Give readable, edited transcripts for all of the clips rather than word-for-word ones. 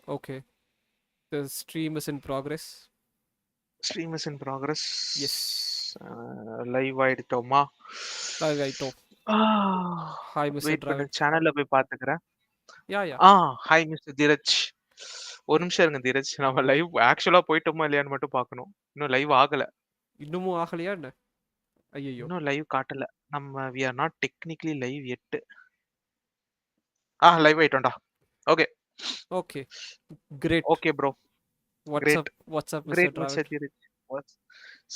Okay. The stream is in progress. Stream is in progress. Yes. Live ஆயிடுட்டோமா? Live ஆயிட்டோம். Hi, Mr. Wait பண்ணு, Dravid. சேனல்ல போய் பாத்துக்கிறேன். Yeah. Hi mister Dheeraj. ஒரு நிமிஷம் இருங்க தீரஜ், நம்ம லைவ் ஆக்சுவலா போயிட்டோமா இல்லையான்னு மட்டும் பார்க்கணும். இன்னும் லைவ் ஆகல. இன்னமும் ஆகலையா என்ன? ஐயையோ. இன்னும் லைவ் காட்டல. நம்ம we are not technically live yet. Live ஆயிட்டோம்டா. Okay Okay. Great. Okay bro. What's up? Great What's up, Mr. Great Dravid? Mister Dheeraj.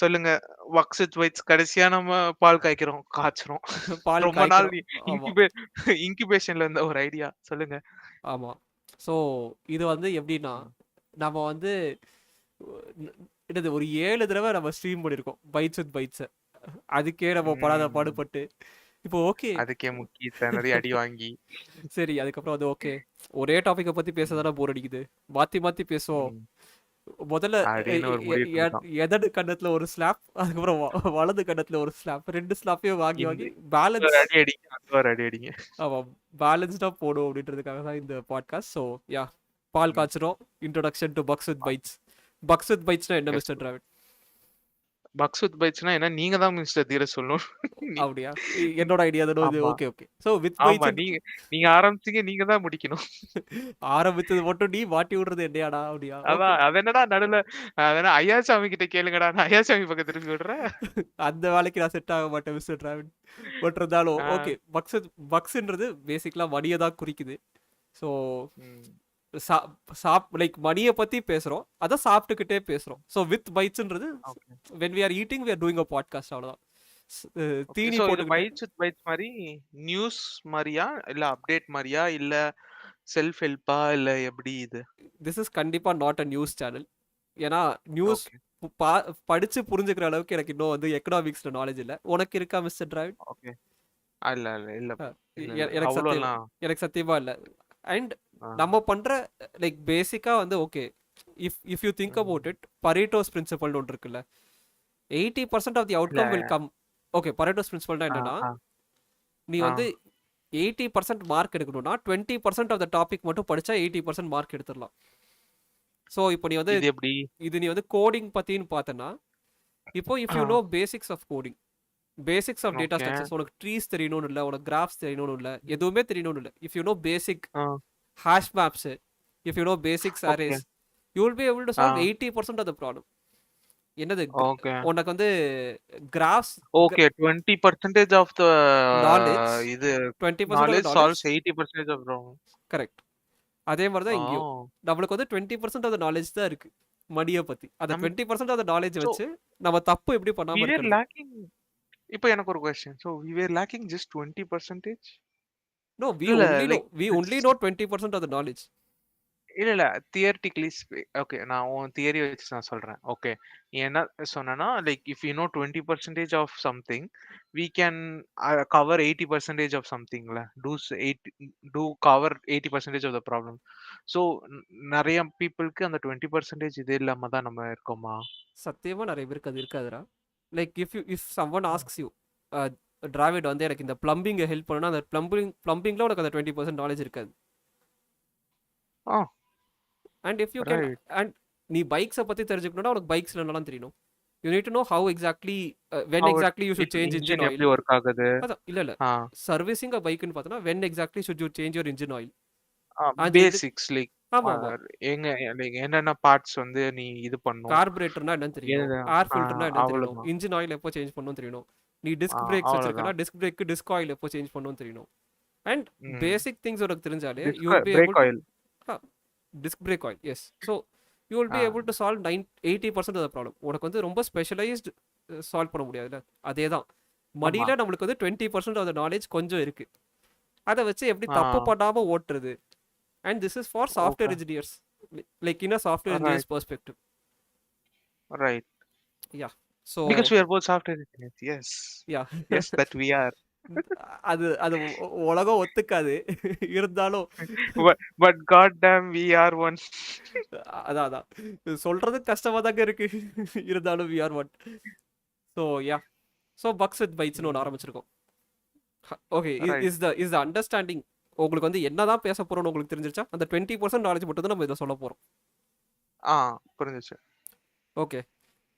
சொல்லுங்க. வக்ஸ் வித் வைட்ஸ் கடைசியா நம்ம பால் காய்ச்சுறோம். பால் ரொம்ப நாள் காய்க்கிறோம். ஆமா. இன்குபேஷன்ல இருந்த ஒரு ஐடியா. சொல்லுங்க. ஆமா. ஸோ இது வந்து எப்படின்னா, ம். நம்ம வந்து என்னது ஒரு 7 தடவை நம்ம ஸ்ட்ரீம் பண்ணியிருக்கோம் பைட்ஸ் வித் பைட்ஸை. அதுக்கே நம்ம படாத ம். பாடுபட்டு இப்போ ஓகே அதுக்கே முக்கிய திணறி அடி வாங்கி. சரி அதுக்கப்புறம் வந்து ஓகே ஒரே டாப்பிக்கை பற்றி பேசதானே போர் அடிக்குது, மாற்றி மாற்றி பேசுவோம். ம். முதல்ல அப்படின்னு ஒரு முடிவுக்கு வந்துட்டோம். எதடு கண்ணத்துல ஒரு ஸ்லாப், அதுக்கப்புறம் வலது கண்ணத்துல ஒரு ஸ்லாப், 2 ஸ்லாப்பையும் வாங்கி இந்த வாங்கி ஒரு பேலன்ஸ். அடி அடிங்க, அந்த ஒரு அடி அடிங்க. ஆமாம், பேலன்ஸ்டாக போடும் அப்படின்றதுக்காக தான் இந்த பாட்காஸ்ட். ஸோ யா, பால் ம். காய்ச்சிரும். Introduction to bugs with bites. Bugs with பைட்ஸ்னா என்ன Yes. Mister Dravid? Bugs with பைட்ஸ்னா என்ன? நீங்க தான் மிஸ்டர் தீரஜ் சொல்லணும். நீ- அப்படியா? என்னோட ஐடியா தானோ இது? ஆமா ஓகே ஓகே. ஸோ வித் ஆமா, பைட்ஸ் நீங்க நீங்க ஆரம்பிச்சீங்க, நீங்க தான் முடிக்கணும். ஆரம்பித்தது மட்டும் நீ மாட்டி விடுறது என்னையாடா? அப்படியா? ஓகே. அதான் அது என்னடா நடுவுல, அதென்ன ஐயாசாமி கிட்ட கேளுங்கடா, நான் ஐயாசாமி பக்கம் திருப்பி விடுறேன். அந்த வேலைக்கு நான் செட் ஆக மாட்டேன் மிஸ்டர் டிராவிட். பட் இருந்தாலும் ஆ, ஓகே, பக்ஸ்ன்றது பேசிக்கலாக மணியை தான் குறிக்குது. ஸோ ம். லைக் மணியை பற்றி பேசுகிறோம், அதான் சாப்பிட்டுக்கிட்டே பேசுகிறோம். ஸோ வித் பைட்ஸ்ன்றது Okay. When we are eating we are doing a podcast, அவ்வளோதான். Okay. தீனி So இது போட்டுக்கிட்டு. பைட்ஸ் வித் பைட்ஸ் மாதிரி நியூஸ் மாதிரியா, இல்ல அப்டேட் மாதிரியா, இல்ல செல்ஃப் ஹெல்ப்பா, இல்ல எப்படி இது? திஸ் இஸ் கண்டிப்பாக நாட் அ நியூஸ் சேனல். ஏன்னா நியூஸ் ஓகே படித்து புரிஞ்சுக்கிற அளவுக்கு எனக்கு இன்னும் வந்து எக்கனாமிக்ஸில் நாலேஜ் இல்லை. உனக்கு இருக்கா மிஸ்டர் டிராவிட்? ஓகே. இல்ல இல்ல இல்ல bro. இல்ல இல்ல எனக்கு சத்தியமா அவ்வளோலாம். எனக்கு சத்தியமாக இல்லை. அண்ட் ஆ. நம்ம பண்ணுற லைக் பேசிக்காக வந்து ஓகே, இஃப் யூ திங்க் ம். அபவுட் இட், பரேட்டோஸ் பிரின்சிபல்னு ஒன்று இருக்குல்ல. 80% ஆஃப் தி இல்ல அவுட்கம் வில் கம். ஓகே, பரேட்டோஸ் பிரின்சிபல்னா ஆ என்னன்னா, ஆ நீ ஆ வந்து 80% மார்க் எடுக்கணும்னா 20% ஆஃப் த டாபிக் மட்டும் படித்தா 80% மார்க் எடுத்துடலாம். ஸோ இப்போ நீ வந்து இது எப்படி? நீ வந்து கோடிங் பற்றின்னு பார்த்தனா, இப்போ if you know basics of coding, basics of data okay. Structures, உனக்கு ட்ரீஸ் தெரியணும்னு இல்லை, உனக்கு கிராஃப்ஸ் தெரியணும்னு இல்லை, எதுவுமே தெரியணும்னு இல்லை. If you know basic ah hash maps, if you know basics okay. Arrays, you will be able to ah solve 80% of the problem. என்னது ஓகே. உனக்கு வந்து graphs okay. 20% of the knowledge, இது 20% of the knowledge knowledge. Solves 80% of problem. Correct. அதே மாதிரி தான் இங்கேயும் ஓ! நம்மளுக்கு வந்து 20% ஆஃப் த நாலேஜ் தான் இருக்குது மணியை பற்றி. அந்த நம் 20% ஆஃப் த நாலேஜ் சோ வச்சு நம்ம தப்பு எப்படி வி பண்ணாமல் வேர் இருக்கிறது. லேக்கிங். இப்போ எனக்கு ஒரு question. So we were lagging just 20%? No, இல்ல like we only know 20% of the knowledge. இல்ல தியரிட்டிக்கலி ஓகே, நான் உன் தியரி வச்சு நான் சொல்றேன். ஓகே, நீ என்ன சொன்னனா, like if you know 20% of something, we can cover 80% of சம்திங்ல, to cover 80% of the problem. So நிறைய பீப்புளுக்கு அந்த 20% இது இல்லாம தான் நம்ம இருக்கோமா? சத்தியமா நிறைய பேருக்கு அது இருக்காதுடா. Like if someone asks you, Dravid வந்து எனக்கு இந்த பிளம்பிங்கை ஹெல்ப் பண்ணா, அந்த பிளம்பிங்கில் உனக்கு அந்த 20% நாலேஜ் இருக்காது. Ah and if you can, right. And நீ பைக்ஸை பற்றி தெரிஞ்சுக்கணும்னா உனக்கு பைக்ஸ் என்னெல்லாம் தெரியணும். You need to know how exactly, when exactly you should change engine engine oil. எப்படி ஒர்க் ஆகுது? அதான் இல்லை இல்லை, ஆ சர்வீசிங் அ பைக்குன்னு பார்த்தோன்னா when exactly should you change your engine oil. அது எது? பேசிக்ஸ் லைக் ஆமாம் ஆமாம். எங்க like என்னென்ன பார்ட்ஸ் வந்து நீ இது பண்ணும். கார்பரேட்டர்னா என்னன்னு தெரியணும், எது ஏர் ஃபில்டர்னா என்னன்னு தெரியணும், அவ்வளவுதான். இன்ஜின் ஆயில் எப்போ சேஞ்ச் பண்ணணும்னு தெரியணும். நீ டிஸ்க் பிரேக்ஸ் வச்சிருக்கனா அவ்வளவுதான். டிஸ்க் பிரேக்கு டிஸ்க் ஆயில் எப்போ சேஞ்ச் பண்ணணும்னு தெரியணும். And hmm. பேசிக் திங்ஸ் உனக்கு தெரிஞ்சாலே you disc will be brake able to, oil. Disc brake oil, yes. So you will ah be able to solve 80% of the problem. உனக்கு வந்து ரொம்ப specialised solve பண்ண முடியாதுல்ல. அதே தான் ஆமா. மடியில் நம்மளுக்கு வந்து 20% ஆஃப் த நாலேஜ் கொஞ்சம் இருக்குது. அதை வச்சு எப்படி ஆ தப்பு பண்ணாமல் ஓட்டுறது. And this is for software okay. Engineers, like in a software right engineers perspective. Right. Yeah. So Because we are both software engineers. Yes. Yeah. Yes, that we are. அது அது உலகம் ஒத்துக்காது. இருந்தாலும் But goddamn we are one. அதான் அதான் சொல்றது கஷ்டமா தாங்க இருக்கு. இருந்தாலும் we are one. So yeah, so bugs with பைட்ஸ்னு ஒன்று ம். ஆரம்பிச்சிருக்கோம். Okay, Right. Is the understanding உங்களுக்கு வந்து என்னதான் பேச போறோம்னு உங்களுக்கு தெரிஞ்சிருச்சா? அந்த 20% நாலேஜ் மட்டும் தான் நம்ம இதில் சொல்ல போறோம். புரிஞ்சுச்சு. ஓகே.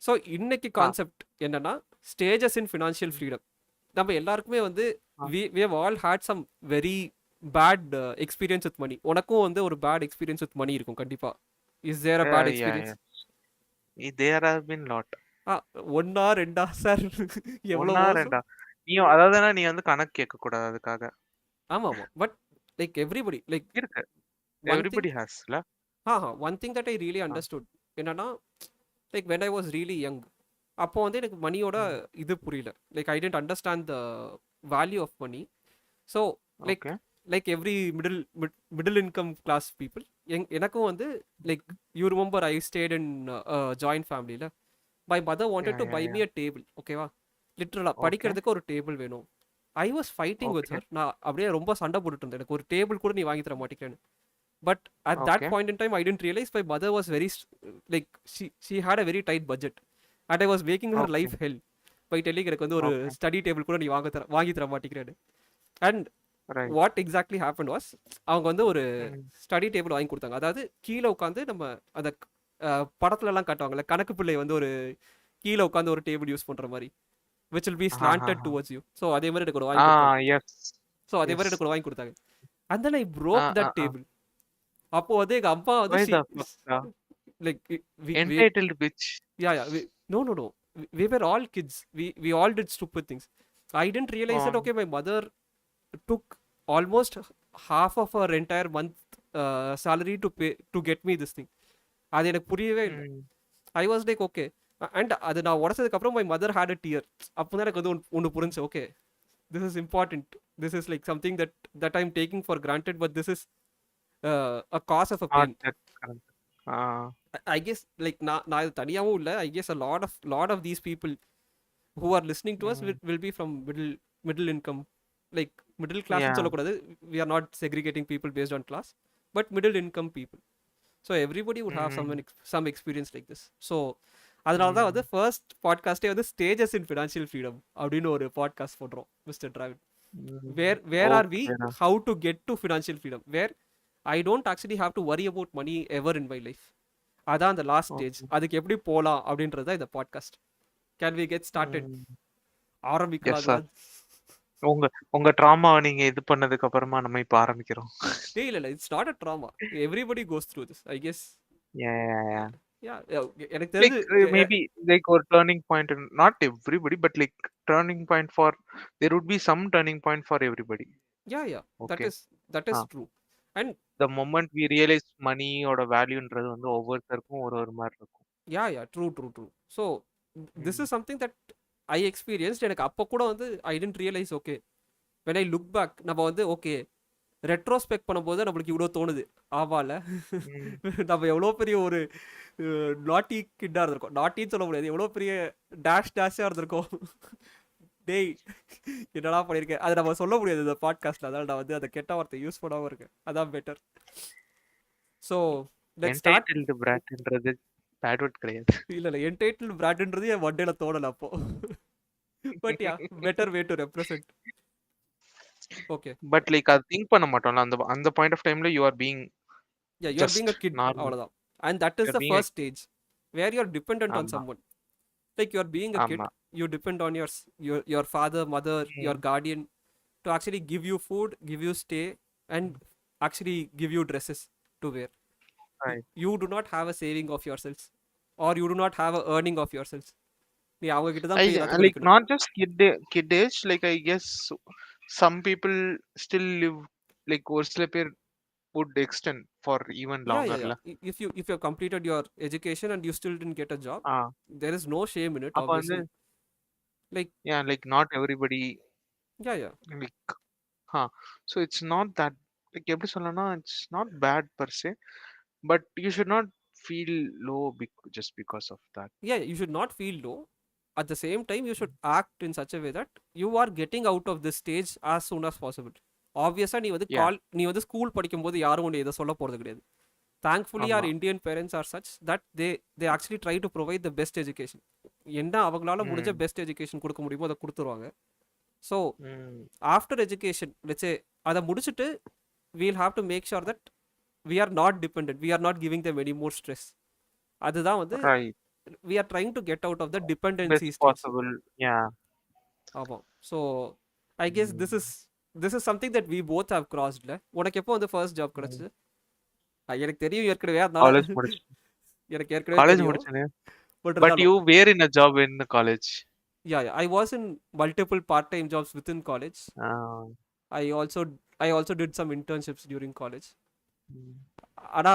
ஸோ இன்னைக்கு ஆ கான்செப்ட் என்னன்னா, ஸ்டேஜஸ் இன் ஃபினான்ஷியல் ஃப்ரீடம். நம்ம எல்லாருக்குமே வந்து ah we have all had some very bad experience with money. உனக்கும் வந்து ஒரு பேட் எக்ஸ்பீரியன்ஸ் வித் மணி இருக்கும் கண்டிப்பா. Is there a bad yeah experience? Yeah there have been lot. Ah 1ஆ 2ஆ சார்? ஒன்னா எவ்வளவோ ரெண்டா? அதாவதுனா நீ வந்து கணக்கு கேட்க கூடாது அதுக்காக. ஆமாமா. பட் லைக் எவ்ரிபடி லைக் இருக்கு. ஒன் திங் எவ்ரிபடி ஹேஸ்ல. One thing that I really ah understood என்னன்னா, like when I was really young, அப்போ வந்து எனக்கு மணியோட ம். இது புரியல. Like I didn't understand the value of money. So like okay. Like every middle income class people, எனக்கும் வந்து like you remember I stayed in joint ஃபேமிலியில். My mother yeah wanted to yeah buy yeah me a table. ஓகேவா? லிட்ரலாக okay. படிக்கிறதுக்கு ஒரு table வேணும். I was fighting with okay. Her. நான் அப்படியே ரொம்ப சண்டை போட்டுட்டு இருந்தேன். எனக்கு ஒரு டேபிள் கூட நீ வாங்கி தர மாட்டேங்கிறேன்னு. But at that okay. point in time, I didn't realize my mother was very like she had a very tight budget, and I was making her okay. life hell by telling எனக்கு வந்து ஒரு okay. Study table கூட நீ வாங்கி தர மாட்டேங்கிறேன்னு. And right. What exactly happen was, அவங்க வந்து ஒரு ம். ஸ்டடி டேபிள் வாங்கி கொடுத்தாங்க. அதாவது கீழே உட்காந்து நம்ம அந்த படத்துலலாம் காட்டுவாங்கல்ல, கணக்கு பிள்ளை வந்து ஒரு கீழே உட்காந்து ஒரு டேபிள் யூஸ் பண்ணுற மாதிரி, which will be slanted ஆஹாஹா. towards you. ஸோ அதே மாதிரி எனக்கு ஒரு வாங்கி கொடுத்தாங்க. எஸ். ஸோ அதே மாதிரி எஸ். எனக்கு ஒரு வாங்கி கொடுத்தாங்க. and then I broke that table. அப்போ வந்து எங்க அம்மா வந்து Why the fuck? like we Entitled bitch. yeah no we were all kids, we all did stupid things. I didn't realize that okay, my mother took almost half of her entire month salary to pay to get me this thing. அது எனக்கு புரியவே இல்லை. ம். I was like okay, and அது நான் உடச்சதுக்கு அப்புறம் my mother had a tear. அப்போ தான் எனக்கு வந்து ஒன்று புரிஞ்சு, okay, this is important, this is like something that I'm taking for granted, but this is a cause of a pain. Not that correct. I guess like நான் இது தனியாகவும் இல்லை. I guess a lot of these people who are listening to us ம். will be from middle income, like middle class Yeah. சொல்லக்கூடாது. We are not segregating people based on class, but middle income people. So everybody would have ம். some experience like this. So அதனால தான் வந்து ம். First பாட்காஸ்டே வந்து stages in financial freedom அப்படின்னு ஒரு podcast போடுறோம் மிஸ்டர் டிராவிட். ம். Where are we, ஓகேடா. how to get to financial freedom, where I don't actually have to worry about money ever in my life. அதான் அந்த லாஸ்ட் ஸ்டேஜ். ஓகே. அதுக்கு எப்படி போகலாம் அப்படின்றது தான் இந்த podcast. Can we get started? ம். எஸ் ஆரம்பிக்கலாங்களா? சார். உங்க உங்க ட்ராமாவை நீங்க இது பண்ணதுக்கு அப்புறமா நம்ம இப்ப ஆரம்பிக்கிறோம். இல்லை it's not a drama. Everybody goes through this I guess. Yeah. எனக்கு Like தெரிஞ்சு maybe like ஒரு turning point, not everybody, but like turning point for, there would be some turning point for everybody. Yeah Okay. That ah. Is true. And The moment we realize மணியோட வேல்யூன்றது வந்து ஒவ்வொருத்தருக்கும் ஒரு மாதிரி இருக்கும். True. So this hmm. Is something that I experienced. எனக்கு அப்போ கூட வந்து I didn't realise. Okay, when I look back, நம்ம வந்து ஓகே ரெட்ரோஸ்பெக்ட் பண்ணும்போது நம்மளுக்கு இவ்வளோ தோணுது. ஆவால ம். நம்ம எவ்வளோ பெரிய ஒரு நாட்டி கிட்டாக இருந்திருக்கோம். நாட்டின்னு சொல்ல முடியாது, எவ்வளோ பெரிய டேஷாக இருந்திருக்கோம். டேய் என்னடா பண்ணியிருக்கேன், அதை நம்ம சொல்ல முடியாது இந்த பாட்காஸ்ட்டில். அதனால் நான் வந்து அதை கெட்ட வார்த்தை யூஸ் பண்ணாமல் இருக்கேன். அதான் better. So let's start. Entitled bratன்றது பேட் வேர்ட் கிடையாது. இல்லை என்டைட்டில் பிராட்ன்றது என் வண்டியில் தோணலை அப்போ. But yeah, better way to represent. Okay, but like அது திங்க் பண்ண மாட்டோம்ல அந்த அந்த பாயிண்ட் ஆஃப் டைம்ல you are being yeah you are being a just kid, normal. அவ்வளோதான். And that you is are the being first stage where you are depend on ஆமா. Someone. Like you are being a kid, ஆமா. you depend on your father, mother, your ம். guardian to actually give you food, give you stay, and actually give you dresses to wear. Right. You do not have a saving of yourselves, or you do not have a earning of yourselves. நீ அவங்க கிட்ட தான் I போய் எல்லாத்தையும் like படிக்கணும். not just kid age, like I guess some people still live, like ஒரு சில பேர் would extend for even longer Yeah. ல. If you have completed your education and you still didn't get a job, ah there is no shame in it, அப்ப வந்து obviously. Like yeah, like not everybody yeah. like so it's not that, like எப்படி சொல்லணும்னா it's not bad per se, but you should not feel low just because of that. Yeah, you should not feel low. At the same time, you should act in such a way that you are getting out of this stage as soon as possible. ஆப்வியஸாக Yeah. நீ வந்து school படிக்கும்போது யாரும் ஒன்று இதை சொல்ல போகிறது கிடையாது. தேங்க்ஃபுல்லி ஆமா. Our Indian parents are such that they actually try to provide the best education. என்ன அவங்களால முடிஞ்ச ம். பெஸ்ட் எஜுகேஷன் கொடுக்க முடியுமோ அதை கொடுத்துருவாங்க. ஸோ ம். ஆஃப்டர் எஜுகேஷன் லெட்ஸே அதை முடிச்சுட்டு we'll have to make sure that we are not dependent, we are not giving them any more stress. அதுதான் வந்து Right. we are trying to get out of the Best dependency stage. possible. Yeah. ஆமாம். So I guess this is something that we both have கிராஸ்ட்ல. உனக்கு எப்போ வந்து first job கிடைச்சது? எனக்கு தெரியும் ஏற்கனவே, அதனால காலேஜ் முடிச்சு எனக்கு ஏற்கனவே காலேஜ் தெரியும். முடிச்சேனே. But But you were in a job in the college. yeah, I was in multiple part-time jobs within college. Ah. I also did some internships during college. Mm. ஆனா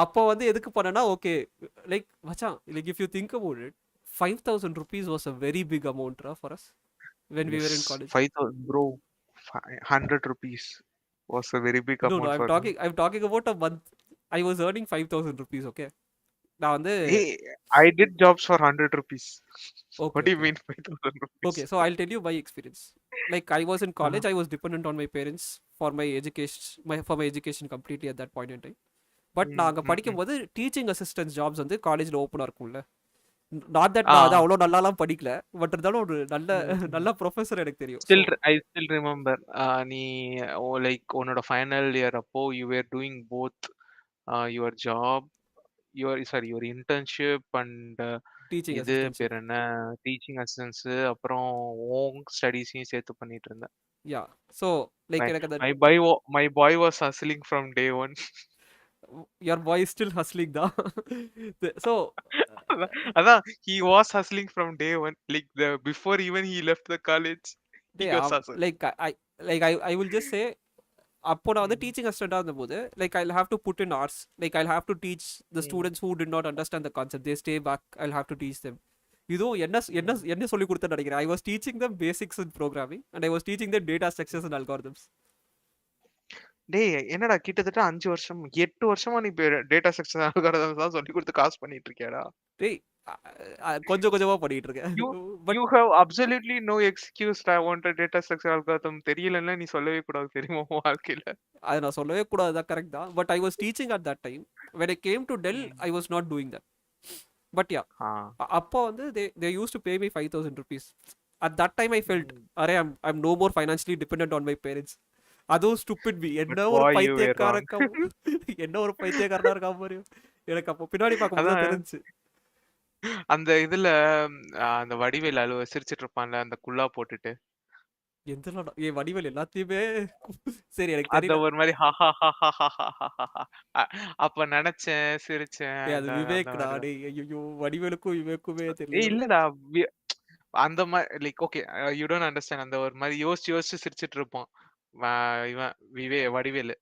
அப்போ வந்து எதுக்கு பண்ணேன்னா, ஓகே லைக் மச்சான், like if you think about it, 5,000 rupees was a very big amount for us when we were in Yes, college. 5,000, bro. 100 rupees was a very big No, amount for me. I'm talking about a month. I was earning 5,000 rupees, okay? நான் வந்து Hey, I did jobs for 100 rupees. okay, What do you okay. mean 5,000 rupees? Okay, so I'll tell you my experience. Like I was in college, I was dependent on my parents for my education completely at that point in time. But நான் அங்கே படிக்கும்போது teaching assistance jobs வந்து காலேஜில் ஓப்பனாக இருக்கும்ல. Not that நான் அதை அவ்வளோ நல்லாலாம் படிக்கல, பட் இருந்தாலும் ஒரு நல்ல ப்ரொஃபஸர் எனக்கு தெரியும். I still remember நீ like உன்னோட ஃபைனல் இயர் அப்போ you were doing both your job, your internship and teaching இது அசிஸ்டன்ஸ். பேர் என்ன, டீச்சிங் அசிஸ்டன்ஸ், அப்புறம் ஓன் ஸ்டடீஸையும் சேர்த்து பண்ணிட்டு இருந்தேன். யா, ஸோ லைக் எனக்கு அந்த my boy was hustling from day one. your boy is still hustling தான். So அதான் he was hustling from day one, like before even he left the college he was hustling. I will just say, அப்போ நான் வந்து teaching அசிஸ்டண்டாக இருந்தபோது like I have to put in hours, like I have to teach the students who did not understand the concept, they stay back, I have to teach them. இதுவும் என்ன சொல்லி கொடுத்தேன்னு நினைக்கிறேன். I was teaching them basics in programming and I was teaching them data structures and algorithms. டேய் என்னடா கிட்டத்தட்ட 5 வருஷம் 8 வருஷமா நீ டேட்டா ஸ்ட்ரக்சர் அல்காரிதம்ஸ் தான் சொல்லி கொடுத்து காசு பண்ணிட்டு இருக்கியாடா? டேய் கொஞ்சம் கொஞ்சமா பண்ணிட்டு இருக்கேன். But you have absolutely no excuse. I want a data structure algorithm தெரியலன்னா நீ சொல்லவே கூடாது, தெரியுமா வாழ்க்கையில? அது நான் சொல்லவே கூடாது, தான் கரெக்ட் தான். But I was teaching at that time. when I came to Dell I was not doing that. But yeah, அப்போ வந்து they used to pay me 5,000 rupees. At that time I felt, array I'm no more financially dependent on my parents. அதுவும் stupid me. என்ன ஒரு பைத்தியக்காரனா இருக்கா பாரு. எனக்கு அப்போ பின்னாடி பார்க்கும்போது தெரிஞ்சு. அந்த இதுல அந்த வடிவேல் அழுவ சிரிச்சிட்டு இருப்பான்ல அந்த குல்லா போட்டுட்டு, எந்த வடிவேல் எல்லாத்தையுமே சரி எனக்கு அந்த ஒரு மாதிரி அப்ப நினைச்சேன் சிரிச்சேன். அது விவேக்டா. ஐயோ வடிவேலுக்கும் விவேக்குமே தெரியல. இல்லடா அந்த மாதிரி like okay you don't understand. அந்த ஒரு மாதிரி யோசிச்சு சிரிச்சிட்டு இருப்போம் இவன் வடிவேலு.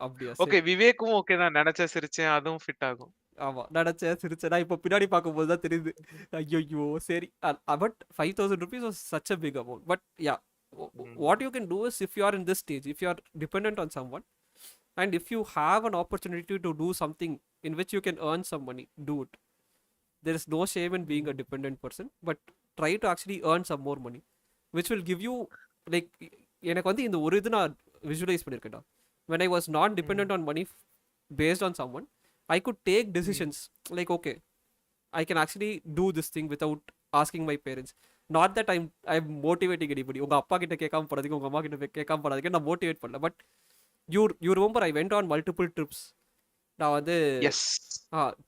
அப்படியா? ஓகே விவேக்கும் ஓகே தான், நினைச்ச சிரிச்சேன் அதுவும் ஃபிட் ஆகும். ஆமா, நினைச்சேன் சிரிச்சேன். நான் இப்போ பின்னாடி பார்க்கும்போது தான் தெரியுது. ஐயோ சரி. But 5,000 rupees was such a big amount. But yeah, what you can do is, if you are in this stage, if you are dependent on someone and if you have an opportunity to do something in which you can earn some money, do it. There is no shame in being a dependent person, but try to actually earn some more money, which will give you like, எனக்கு வந்து இந்த ஒரு இது நான் visualise பண்ணியிருக்கேன்டா. when I was not dependent on money based on someone, I could take decisions like, okay, I can actually do this thing without asking my parents. Not that I'm motivating anybody. உங்க அப்பா கிட்ட கேட்காம போறதுக்கு, உங்க அம்மா கிட்ட கேட்காம போறதுக்கு நான் மோட்டிவேட் பண்ணல. But you remember I went on multiple trips. நான் வந்து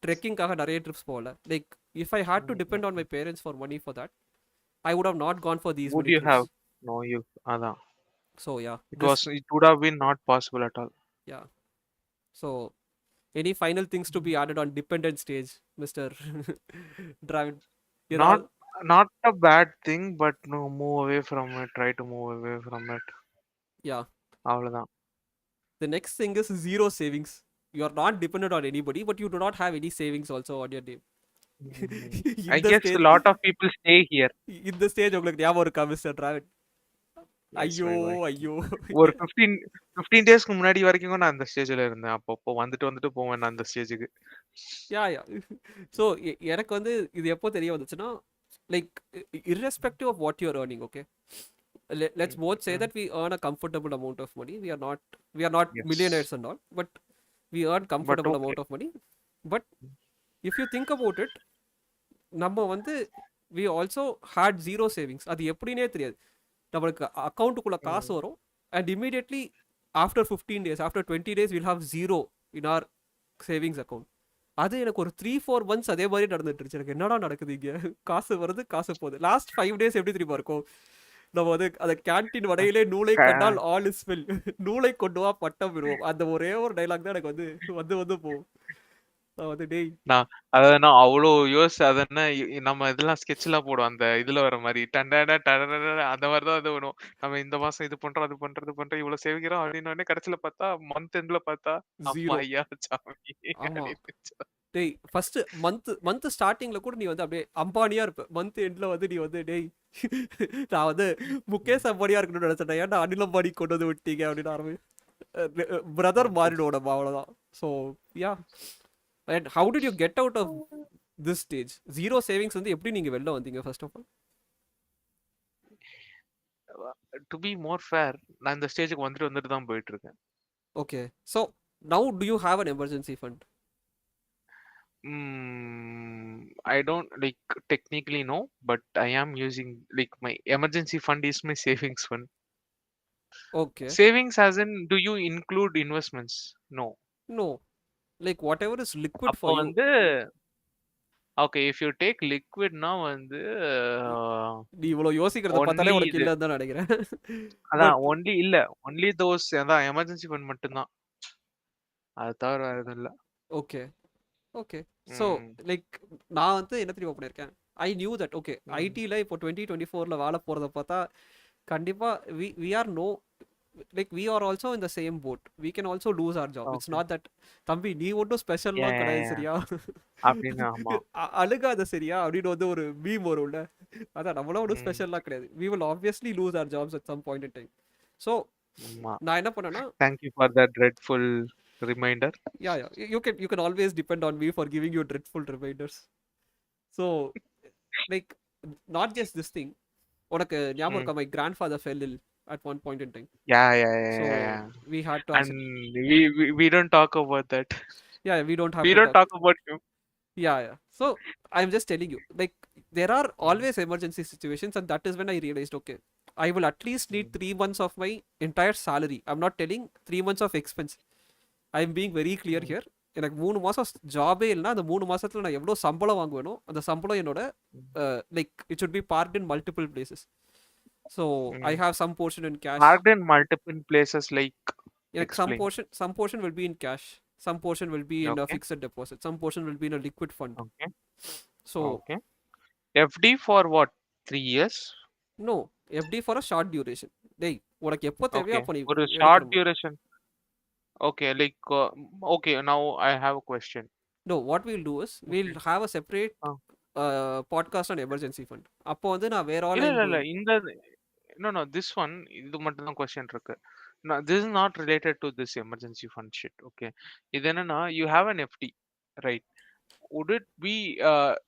ட்ரெக்கிங்காக நிறைய ட்ரிப்ஸ் போகல. Like if I had to depend on my parents for money for that, I would have not gone for these would many you trips. have no you அதான். So yeah, it would have been not possible at all. Yeah. So any final things to be added on dependent stage, Mr. Dravid? Not a bad thing, but no, move away from it. Try to move away from it. Yeah. அவ்வளவுதான். The next thing is zero savings. You are not dependent on anybody, but you do not have any savings also on your name. I guess a lot of people stay here. In the stage உங்களுக்கு ஞாபகம் இருக்கா Mr. Dravid? ஐயோ ஒரு 15 டேஸ்க்கு முன்னாடி வரைக்கும் நான் அந்த ஸ்டேஜ்ல இருந்தேன். அப்பப்போ வந்துட்டு போவேன் நான் அந்த ஸ்டேஜுக்கு. யா ஸோ எனக்கு வந்து இது எப்போ தெரிய வந்துச்சுன்னா, like irrespective of what you're earning, okay, let's both say that we earn a comfortable amount of money. We are not Yes. millionaires and all, but we earn comfortable amount of money. But if you think about it, நம்ம வந்து we also had zero savings. அது எப்படின்னே தெரியாது. நம்மளுக்கு அக்கௌண்ட்டுக்குள்ள காசு வரும் and immediately after 15 days, after 20 days will have zero in our savings account. அது எனக்கு ஒரு 3-4 months அதே மாதிரி நடந்துட்டு இருந்துச்சு. எனக்கு என்னடா நடக்குது இங்கே, காசு வருது காசு போகுது. லாஸ்ட் 5 days எப்படி தெரியுமா இருக்கும், நம்ம வந்து அந்த கேன்டீன் வடையிலே நூலை கண்டால் ஆல் இஸ் வெல், நூலை கொண்டு வா பட்டம் விடுவோம், அந்த ஒரே ஒரு டைலாக் தான் எனக்கு வந்து வந்து வந்து போகும். நான் வந்து டேய் நான் அதாவது அவ்வளோ யோசிச்சு அதென்ன நம்ம இதெல்லாம் ஸ்கெட்ச்லாம் போடுவோம் அந்த இதுல வர மாதிரி டண்டா டடடட அந்த மாதிரி தான் இது வரும். நம்ம இந்த மாசம் இது பண்றோம் அது பண்றோம் இவ்வளவு சேவிக்கிறோம் அப்படின்னு உடனே கடைசியில பார்த்தா மந்த் எண்ட்ல பார்த்தா அம்மா ஜீரோ. ஐயா சாமி ஆமா அப்படின்னு. டேய் ஃபர்ஸ்ட் மந்த் ஸ்டார்டிங்ல கூட நீ வந்து அப்படியே அம்பானியா இருப்ப, மந்த் எண்ட்ல வந்து நீ வந்து டேய் நான் வந்து முகேஷ் அம்பானியா இருக்கணும்னு நினைச்சேன், ஏன்டா அனில் அம்பானி கொண்டு வந்து விட்டீங்க அப்படின்னு ஆரம்பி பிரதர் மாறிடும் நம்ம, அவ்வளோதான். So yeah, and how did you get out of this stage? Zero savings வந்து எப்படி நீங்க வெளில வந்தீங்க first of all? To be more fair, நான் இந்த ஸ்டேஜுக்கு வந்துட்டு தான் போயிட்டு இருக்கேன். Okay, so now do you have an emergency fund? I don't like technically no, but I am using like my emergency fund is my savings fund. Okay. Savings as in, do you include investments? No. No. Like whatever is liquid அப்போ for you. வந்து okay, if you take liquid னா வந்து நீ இவ்வளவு யோசிக்கிறத பார்த்தாலே உனக்கு இல்ல தான் நினைக்கிறேன். அதான் only those அதான் எமர்ஜென்சி ஃபண்ட் மட்டும் தான், அது தவிர வேற எதுவும் இல்ல. Okay okay. ஸோ லைக் நான் வந்து என்ன தெரியுமா பண்ணியிருக்கேன், ஐ நியூ தட் ஓகே ஐடியில் இப்போ 2024 வேலை போகிறத பார்த்தா கண்டிப்பாக we are no like we are also in the same boat, we can also lose our job. It's not that தம்பி நீ ஒன்றும் ஸ்பெஷல்லாம் கிடையாது சரியா அழுகாத சரியா அப்படின்னு வந்து ஒரு மீம் வரும்ல, அதான் நம்மளும் ஒன்றும் ஸ்பெஷல்லாம் கிடையாது. We will obviously lose our jobs at some point in time. So நான் என்ன பண்ணேன்னா, thank you for that dreadful reminder. Yeah, you can always depend on me for giving you dreadful reminders. So like not just this thing, உனக்கு ஞாபகம் இருக்கா, my grandfather fell ill at one point in time. Yeah. We had to and we don't talk about that. Yeah, we don't talk about him. Yeah. So I'm just telling you, like there are always emergency situations, and that is when I realized okay, I will at least need 3 months of my entire salary. I'm not telling 3 months of expense. I am being very clear here. எனக்கு 3 மாதம் ஜாபே இல்லைனா அந்த 3 மாதத்தில் நான் எவ்வளோ சம்பளம் வாங்குவேனோ அந்த சம்பளம் என்னோட like it should be parked in multiple places. So I have some portion in cash. Parked in multiple places like எனக்கு some portion will be in cash, some portion will be in a fixed deposit, some portion will be in a liquid fund. Okay. So FD for what, 3 years? No, FD for a short duration. டேய் உனக்கு எப்போ தேவையோ அப்போ நீ ஒரு short duration. Okay, like okay, now I have a question. No, what we'll do is we'll have a separate podcast on emergency fund. அப்போ வந்து நான் வேற இல்ல இந்த no this one இது மட்டும் தான் question இருக்கு. No, this is not related to this emergency fund shit. Okay, இது என்னன்னா you have an FD, right? Would it be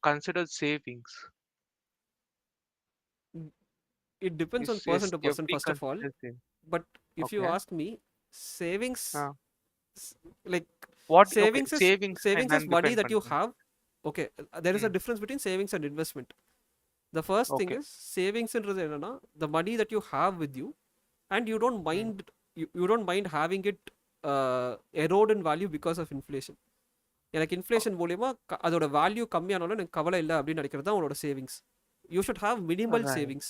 considered savings? It depends on person to person first of all. But if you ask me, savings like what savings is money that you have. Okay, there is a difference between savings and investment. The first thing is savings என்றது என்னன்னா the money that you have with you and you don't mind you don't mind having it erode in value because of inflation. எனக்கு inflation மூலியமா அதோட value கம்மியானாலும் எனக்கு கவலை இல்லை அப்படின்னு நினைக்கிறது தான் உன்னோட savings. You should have minimal savings.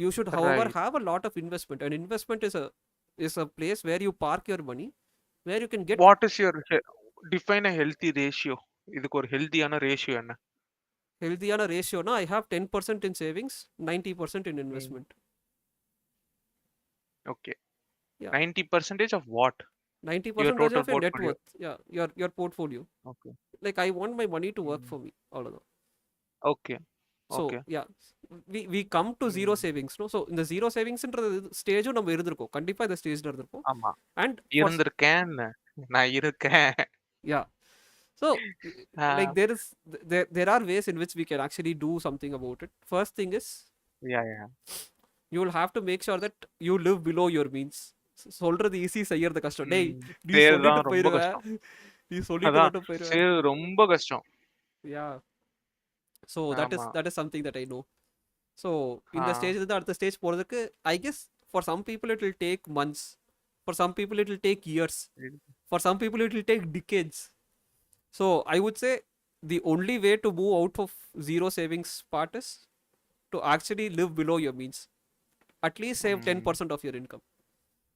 You should however have a lot of investment. An investment is a place where you park your money, where you can get. What is your define a healthy ratio? இதுக்கு ஒரு ஹெல்தியான ratio என்ன? ஹெல்தியான ரேஷியோனா I have 10% in savings, 90% in investment. Okay. Yeah. 90% of what? 90% of your net worth. Yeah, your portfolio. Okay. Like I want my money to work for me. அவ்வளவுதான். Okay. So yeah, we come to zero savings, no? So இந்த zero savingsன்ற ஸ்டேஜும் நம்ம இருந்திருக்கோம், கண்டிப்பா இந்த ஸ்டேஜ்ல இருந்திருப்போம். ஆமா, and இருந்திருக்கேன், நான் இருக்கேன். Yeah, so like there are ways in which we can actually do something about it. First thing is you will have to make sure that you live below your means. சொல்றது easy, செய்யறது கஷ்டம். டேய் நீ சொல்லிட்டு போயிடுவ, நீ சொல்லிட்டு போயிடுவ, ரொம்ப கஷ்டம். Yeah, so that is something that I know. So இந்த ஸ்டேஜ் இருந்து அடுத்த ஸ்டேஜ் போறதுக்கு I guess for some people it will take months, For some people, it will take years. For some people, it will take decades. So I would say the only way to move out of zero savings part is to actually live below your means. At least save Mm, 10% of your income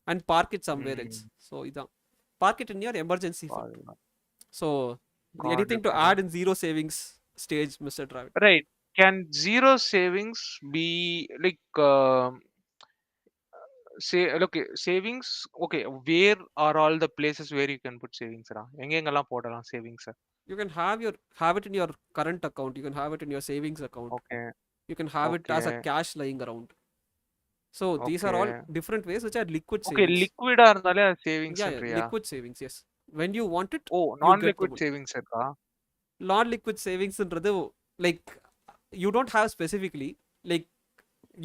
and park it somewhere else. mm. So park it in your emergency Got fund. it. So Got anything it. to Got it. add in zero savings stage, Mr. Dravid? Right. Can zero savings be like say okay savings? Okay, where are all the places where you can put savings? எங்கெங்கெல்லாம் போடலாம் savings? You can have it in your current account. You can have it in your savings account. Okay. You can have it as a Okay. cash lying around. So these are all Okay. different ways which are liquid Okay. savings. Liquid இருந்தாலே அது savings Yeah, ன்றியா? liquid savings. Yes. When you want it, O you get the non-liquid money. savings இருக்கா? Non-liquid savings like you don't have specifically, like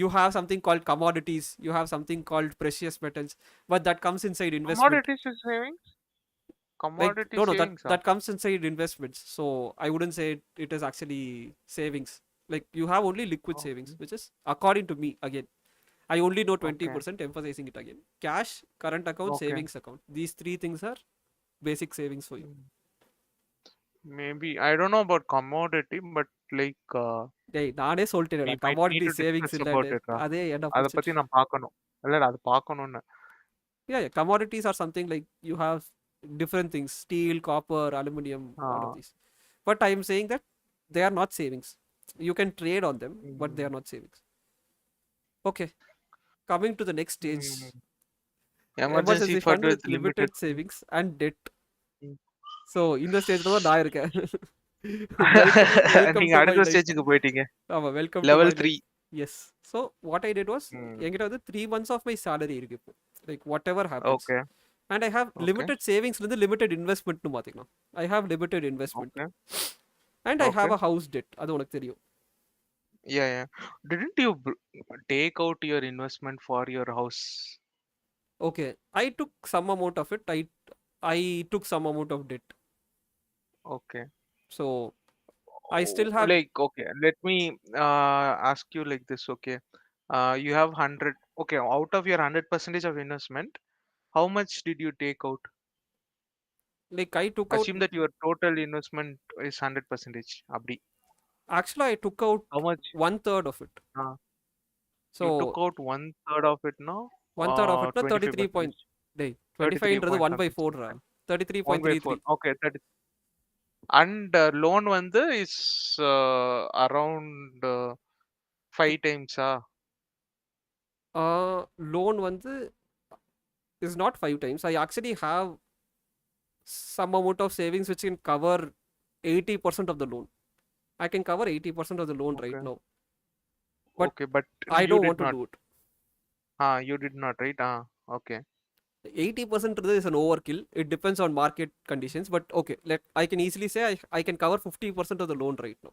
you have something called commodities, you have something called precious metals, but that comes inside investment. Commodities is savings? Like Commodity no, savings that comes inside investments. So I wouldn't say it is actually savings. Like you have only liquid savings, Okay. which is according to me again. I only know Okay. 20%, emphasizing it again. Cash, current account, Okay. savings account. These three things are basic savings for you. Maybe I don't know about commodity, but like டேய் நானே சொல்லிட்டேன்டா we might need commodity to savings discuss about இல்லைன்னு. it. அதே என்ன அத பிடிச்சிட்டு. பத்தி நான் பார்க்கணும். இல்ல அது பார்க்கணும்னு. Yeah, commodities are something like you have different things: steel, copper, aluminum, all of these. But I am saying that they are not savings. You can trade on them, but they are not savings. Okay, coming to the next stage: Emergency fund with with limited limited. savings and debt. Mm. So இந்த ஸ்டேஜ்ல தான் நான் இருக்கேன். Welcome நீங்க to my அடுத்த life. ஸ்டேஜுக்கு போயிட்டீங்க. ஆமா, welcome to Level my 3. life. Yes. So what I did was என்கிட்ட வந்து 3 months of my salary இருக்கு இப்போ. Like whatever happens. Okay. And I have Okay. limited savings ல இருந்து limited investment னு மாத்திக்கலாம். I have limited investment. Okay. And I have Okay. a house debt. அது உனக்கு தெரியும். Yeah, yeah. Didn't you take out your investment for your house? Okay. I took some amount of it. I took some amount of debt. Okay. So I still have Like okay, let me ask you like this. Okay, you have 100. Okay, out of your 100% of investment, how much did you take out? like I took out Assume that your total investment is 100%. Abdi. actually I took out How much? 1/3 of it. You So took out 1/3 of it now? 1/3 of it, 33 point. 25%. டேய் 25 ன்றது 1 by 4 raw. 1/4. 33.33. Okay, 30. And loan வந்து is around 5 times. Loan வந்து is not 5 times. I actually have some amount of savings which can cover 80% of the loan. I can cover 80% of the loan right Okay. now. But Okay, but I you don't did want to not. do it. You did not, right? Okay. 80% is an overkill. It depends on market conditions. But okay, I can easily say I can cover 50% of the loan right now.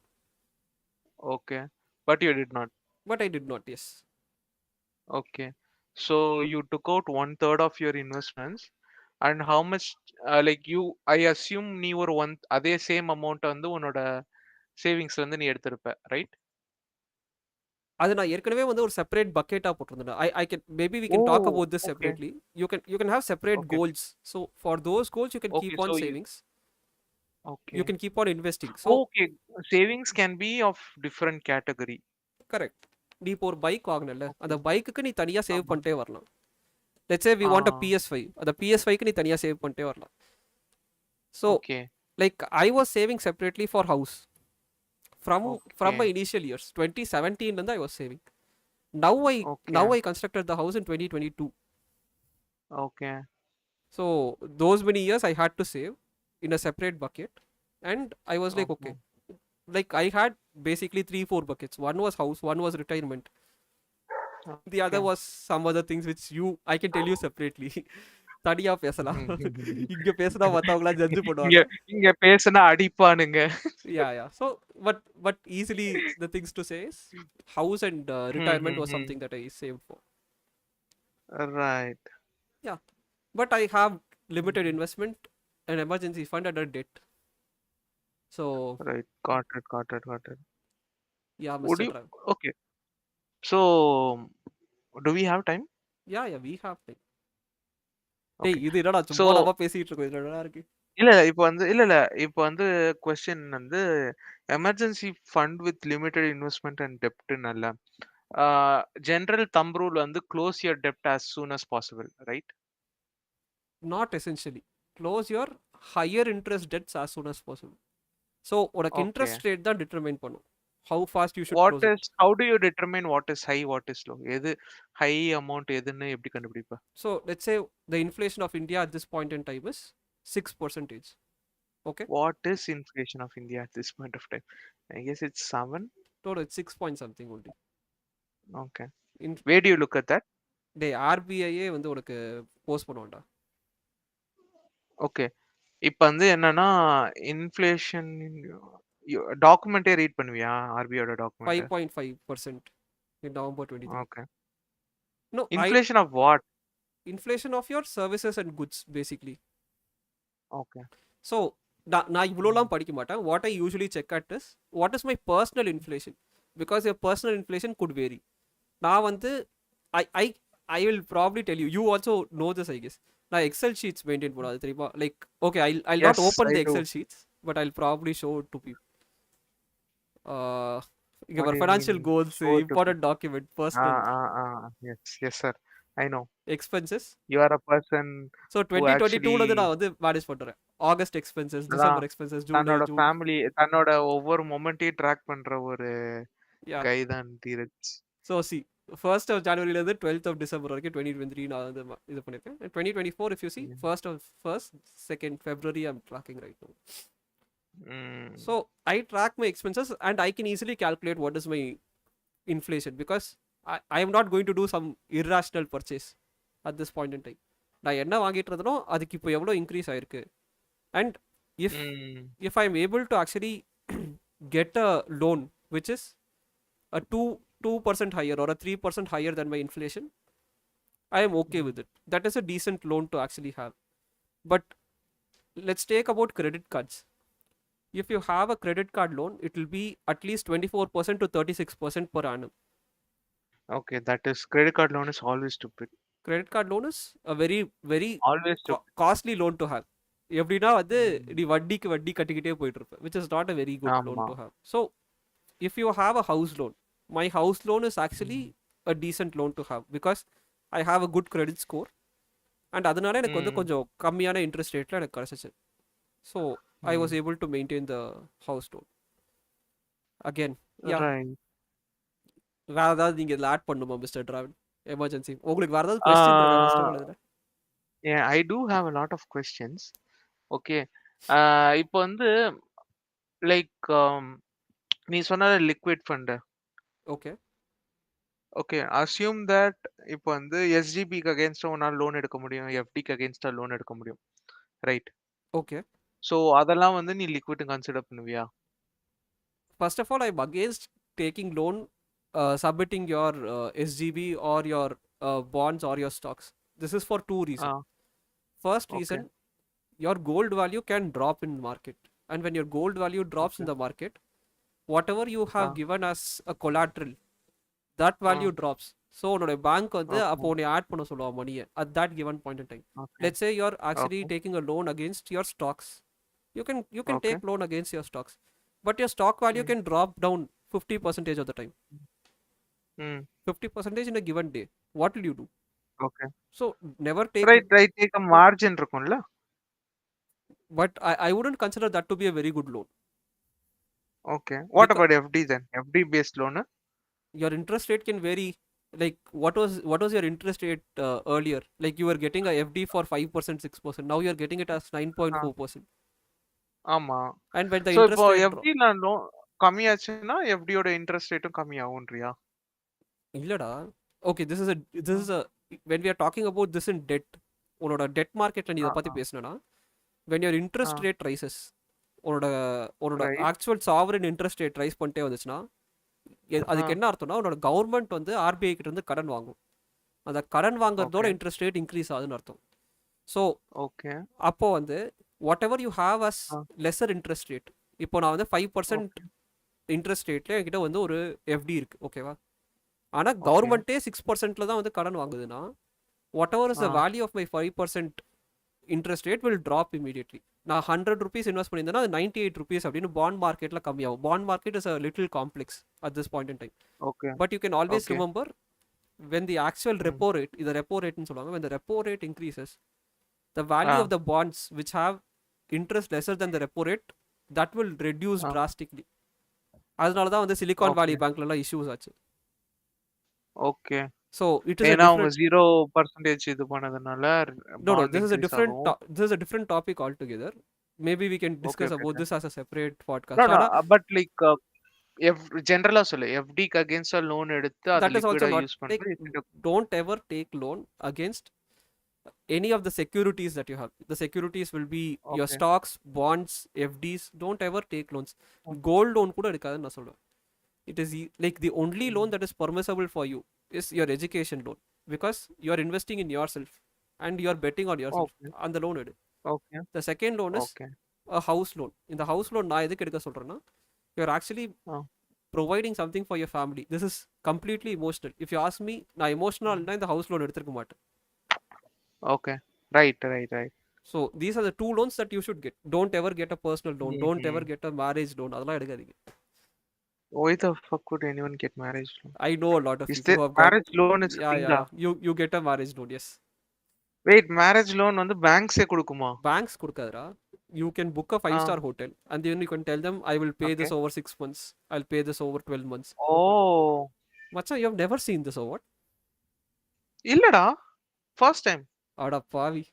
Okay. But you did not. But I did not, yes. Okay. So you took out 1/3 of your investments. And how much, like I assume நீ ஒரு அதே same amount வந்து உன்னோட சேவிங்ஸ்ல இருந்து நீ எடுத்திருப்ப, right? அது நான் ஏற்கனவே வந்து ஒரு செப்பரேட் பக்கெட்டா போட்டிருந்தேன். I can maybe we can talk about this Okay. separately. You can have separate Okay. goals. So for those goals you can Okay, keep on so savings. You okay. can keep on investing. So Okay. Savings can be of different category. Correct. நீ இப்போ ஒரு bike வாங்கினல, அந்த Okay. பைக்குக்கு நீ தனியா save ஆமா. பண்ணிட்டே வரலாம். Let's say we want a ah. PS5. அந்த PS5க்கு நீ தனியா சேவ் பண்ணிட்டே வரலாம். So Okay. like I was saving separately for house from my Okay. initial years. 2017 ல இருந்து I was saving. Now Okay. I constructed the house in 2022. Okay. So those many years I had to save in a separate bucket, and I was like, okay, like I had basically 3-4 buckets. One was house, one was retirement, the other Okay. was some other things which I can tell you separately. தனியா பேசலாம். இங்க பேசினா மத்தவங்களா judge இங்க பண்ணுவாங்க. இங்க பேசினா அடிப்பானுங்க. Yeah. So but easily the things to say is house and retirement was something that I saved for. Right. Yeah. But I have limited investment and emergency fund under debt. So Right. Got it. yeah, Would Mr. you? Trav. Okay. So, do we have time? Yeah, we have time. டேய் okay. இது என்னடா so சும்மா நம்ம பேசிட்டு இருக்கோம் இதுல என்னடா இருக்கு? இப்போ வந்து கொஸ்டின் வந்து emergency fund with limited investment and டெப்ட்னல்ல. ஜெனரல் தம்ப் ரூல் வந்து க்ளோஸ் யுவர் டெப்ட் as soon as possible, right? Not essentially. Close your higher interest debts as soon as possible. So உனக்கு ஓகே. இன்ட்ரெஸ்ட் ரேட் தான் determine பண்ணும் how fast you should what close it. Is how do you determine what is high, what is low? எது high amount எதுன்னு எப்படி கண்டுபிடிப்ப? So let's say the inflation of India at this point in time is 6%. Okay, What is inflation of India at this point of time? I guess it's 7. no, it's 6 point something only. Okay. In Where do you look at that? டே ஆர்பிஐயே வந்து உனக்கு post பண்ணுவான்டா. Okay. இப்போ வந்து என்னன்னா inflation டாக்குமெண்ட்டே read பண்ணுவியா? ஆர்பிஐயோட document. 5.5% in November 23. Okay. No, inflation of what? inflation of your services and goods basically. Okay. So நான் இவ்வளோலாம் படிக்க மாட்டேன். What I usually check at is what is my personal inflation, because your personal inflation could vary. நான் வந்து I I I will probably tell you, you also know this I guess. நான் Excel sheets maintain பண்ணாது தெரியுமா? Like okay, I not Yes, open I the do. Excel sheets but I probably show to people. இங்கே What ஒரு do you financial mean? Goals, Show to important document, personal Yes, sir. I know. Expenses. You are a person so who 2022 actually நான் வந்து manage பண்ணுறேன். August expenses, அதான் December expenses, July, தன்னோட June. Family தன்னோட ஒவ்வொரு மொமெண்ட்டையும் track பண்ற ஒரு யா. கை தான் Dheeraj. So C 1st of ஜனவரிலேருந்து 12th of December வரைக்கும் 2023 நான் வந்து இது பண்ணியிருக்கேன். 2024 if you see, 2nd February I'm tracking right now. So I track my expenses and I can easily calculate what is my inflation, because I am not going to do some irrational purchase at this point in time. நான் என்ன வாங்கிட்டு இருந்தனோ அதுக்கு இப்போ எவ்வளோ increase ஆயிருக்கு. And if I'm able to actually get a loan which is a 2% higher or a 3% higher than my inflation, I am okay with it. That is a decent loan to actually have. But let's take about credit cards. If you have a credit card loan, it will be at least 24% to 36% per annum. Okay, that is credit card loan is always stupid. Credit card loan is a very Always stupid. costly loan to have. எப்படின்னா வந்து நீ வட்டிக்கு வட்டி கட்டிக்கிட்டே போயிட்டு இருப்ப, which is not a very good loan to have. So if you have a house loan, my house loan is actually a decent loan to have because I have a good credit score, and அதனால எனக்கு வந்து கொஞ்சம் கம்மியான interest ரேட்ல எனக்கு கிடைச்சிச்சு. So I was able to maintain the house loan. Again, yeah. Right. வேற ஏதாவது நீங்க இதில் ஆட் பண்ணுமா மிஸ்டர் டிராவிட்? எமர்ஜென்சி உங்களுக்கு வேற ஏதாவது கொஸ்டின் இருக்கா ஃபர்ஸ்ட் ஆஃப் ஆல் இதுல? Yeah, I do have a lot of questions. Okay. இப்போ வந்து லைக் நீ சொன்ன liquid fund. Okay okay, assume that இப்போ வந்து எஸ்ஜிபிக்கு அகேன்ஸ்டாக உன்னால் லோன் எடுக்க முடியும், எஃப்டிக்கு அகேன்ஸ்டாக லோன் எடுக்க முடியும், ரைட்? ஓகே. ஸோ அதெல்லாம் வந்து நீ லிக்விட் கன்சிடர் பண்ணுவியா? First of all I am against taking loan, submitting your SGB or your bonds or your stocks. This is for two reasons. First reason, your gold value can drop in market, and when your gold value drops in the market, whatever you have given as a collateral, that value drops. So உன்னோட bank வந்து அப்போ உன்னை add பண்ண சொல்லுவா மணியை at that given point in time. Let's say you're actually taking a loan against your stocks. You can take loan against your stocks, but your stock value can drop down 50% of the time. 50% in a given day. What will you do? Okay. So never take. Right. Take a margin இருக்கும்ல. But I wouldn't consider that to be a very good loan. Okay. What about FD then? FD based loan? Your interest rate can vary. Like what was your interest rate earlier? Like you were getting a FD for 5%, 6%. Now you are getting it as 9.4%. ஆமா. And when the so interest rate FD ல கம்மியாச்சுன்னா FD யோட interest ரேட்டும் கம்மியாகும்ன்றியா? இல்லடா. Okay, this is a when we are talking about this in debt, உன்னோட dead மார்க்கெட்ல நீ இத பத்தி பேசணும்னா, when your interest rate rises, உன்னோட actual sovereign interest rate rice பண்ணிட்டே வந்துச்சுன்னா அதுக்கு என்ன அர்த்தம்னா உன்னோட கவர்மெண்ட் வந்து ஆர்பிஐ கிட்ட இருந்து கடன் வாங்கும். அந்த கடன் வாங்குறதோட இன்ட்ரெஸ்ட் ரேட் இன்க்ரீஸ் ஆகுதுன்னு அர்த்தம். ஸோ ஓகே, அப்போ வந்து whatever you have as lesser interest rate, இப்போ நான் வந்து 5% இன்ட்ரெஸ்ட் ரேட்ல என்கிட்ட வந்து ஒரு எஃப்டி இருக்கு, ஓகேவா? ஆனால் கவர்மெண்ட்டே 6%ல தான் வந்து கடன் வாங்குதுன்னா, whatever is the value of my 5% interest rate will drop immediately. நான் 100 rupees இன்வெஸ்ட் பண்ணியிருந்தேன்னா அது 98 rupees அப்படின்னு பாண்ட் மார்க்கெட்டில் கம்மியாகும். Bond market is a little complex at this point in time. Okay. But you can always Okay. remember when the actual Mm. repo rate, இது repo rate ன்னு சொல்லுவாங்க, when the repo rate increases, the value Ah. of the bonds which have interest lesser than the repo rate, that will reduce Ah. drastically. அதனால தான் வந்து silicon வேலி Okay. பேங்க்லலாம் issues ஆச்சு. Okay. So it is a ஏன்னா அவங்க different 0% இது பண்ணதுனால no bond this is a increase different ஆகும். this is a different topic altogether. Maybe we can discuss Okay, about okay. this as a separate podcast. No, no, ஆனா but like ஜெனரலா சொல்லு. FDக்கு அகைன்ஸ்டா loan எடுத்து அதை that is also லிக்விடா not use like பண்றது. don't ever take loan against any of the securities that you have. The securities will be your Okay. stocks, bonds, FDs. Don't ever take loans. Okay. Gold loan கூட எடுக்காதுன்னு நான் சொல்லுவேன். It is like the only loan that is permissible for you is your education loan, because you are investing in yourself and you are betting on yourself. Okay. அந்த loan எடு. Okay. The second loan is Okay. a house loan. இந்த house loan நான் எதுக்கு எடுக்க சொல்றேன்னா, you are actually Ah. providing something for your family. This is completely emotional. If you ask me, நான் emotionalனா இந்த house loan எடுத்திருக்க மாட்டேன். Okay. Right. So these are the two loans that you should get. Don't ever get a personal loan. Don't ever get a marriage loan. அதெல்லாம் எடுக்காதீங்க. Why the fuck would anyone get marriage loan? I know a lot of Is people there who have got marriage loan is yeah thing yeah you get a marriage loan. Yes, Wait, marriage loan வந்து பேங்க்ஸே கொடுக்குமா? banks கொடுக்காதுடா. You can book a 5-star hotel and then you can tell them I will pay this Okay. over 6 months. I'll pay this over 12 months. Oh. மச்சான், you have never seen this or what? இல்லடா. First time. அட பாவி,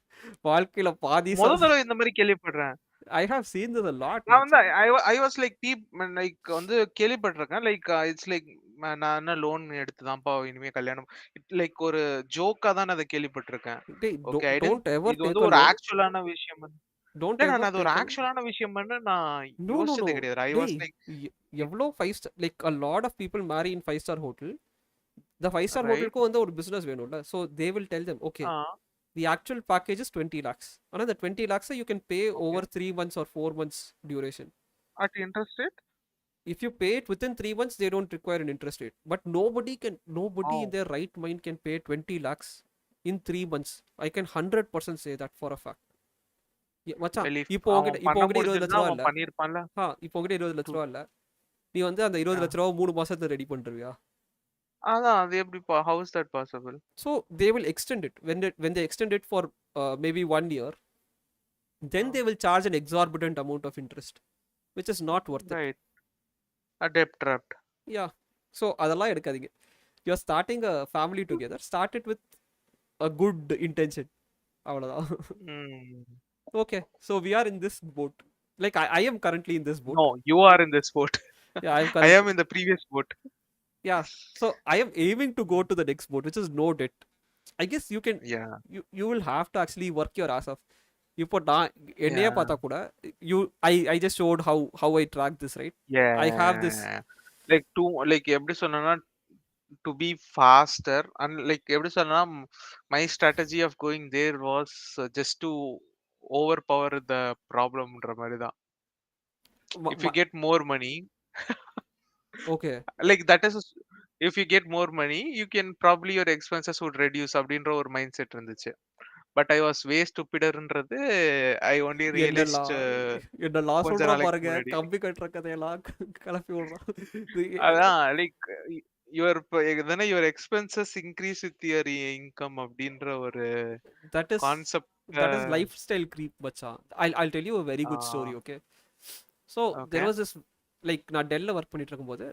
வாழ்க்கையில பாதி முதல் தடவை இந்த மாதிரி கேள்விப்படுறேன். I have seen this a lot. நான் வந்து மச்சான். I was like லைக் வந்து கேள்விப்பட்டிருக்கேன். லைக் இட்ஸ் லைக் நான் என்ன லோன் எடுத்துதான்ப்பா இனிமே கல்யாணம். லைக் ஒரு ஜோக்கா தான் அதை கேள்விப்பட்டிருக்கேன். Dey, okay. don't ever இது take வந்து a ஒரு loan. ஆக்சுவலான விஷயம். Don't இல்ல ever நான் அது ஒரு take a ஆக்சுவலான விஷயம் நான் no no யோசிச்சதே no. கிடையாது. I was Dey, like எவ்வளோ 5-star like a lot of people marry in 5-star hotel. The 5-star right. hotelக்கு வந்து ஒரு business வேணும்ல. So they will tell them, okay, the actual package is 20 lakhs. And the 20 lakhs you can pay over 3 months or 4 months duration. At interest rate? If you pay it within 3 months, they don't require an interest rate. But nobody in Oh. their right mind can pay 20 lakhs in 3 months. I can 100% say that for a fact. மச்சான், Well, if இப்போ அவன் உங்ககிட்ட பண்ண 20 முடிஞ்சிருந்தா லட்ச ரூபா அவன் இல்ல. பண்ணிருப்பான்ல. இப்போ உங்ககிட்ட 20 லட்ச ரூபா இல்ல. நீ வந்து அந்த 20 லட்ச ரூபா 3 மாசத்துல ரெடி பண்ணிருவியா? அதான் அது எப்படிப்பா? How is that possible? So they will extend it. When they extend it for maybe 1 year, then they will charge an exorbitant amount of interest, which is not worth it. Right. A debt trap. Yeah. So அதெல்லாம் எடுக்காதீங்க. You're starting a family together. Start it with a good intention. அவ்வளவுதான். Mm. Okay. So we are in this boat. Like I am currently in this boat. No, you are in this boat. Yeah, I am in the previous boat. Yeah. So I am aiming to go to the next boat, which is no debt. I guess you can Yeah. you will have to actually work your ass off. இப்போ நான் என்னையே Yeah. பார்த்தா கூட I just showed how I track this, right? Yeah. I have this like எப்படி சொன்னா to be faster and like எப்படி சொன்னா my strategy of going there was just to overpower the problemன்ற மாதிரி தான். If you get more money, okay. like that is if you get more money you can probably your expenses would reduce அப்படின்ற ஒரு mindset இருந்துச்சு. But I was way ஸ்டூபிடர்ன்றது I only realised என்னெல்லாம் கொஞ்ச சொல்றா நாளைக்கு பாருங்க, முன்னாடி. கம்பி கட்டுற கதையெல்லாம் கிளப்பி விடுறான். அதான் லைக் யுவர் எதனா your expenses increase with your income அப்படின்ற ஒரு that is concept. that is lifestyle creep, bacha. I'll tell you a very good story, okay? So there was this, like நான் டெல்ல ஒர்க் பண்ணிட்டு இருக்கும்போது,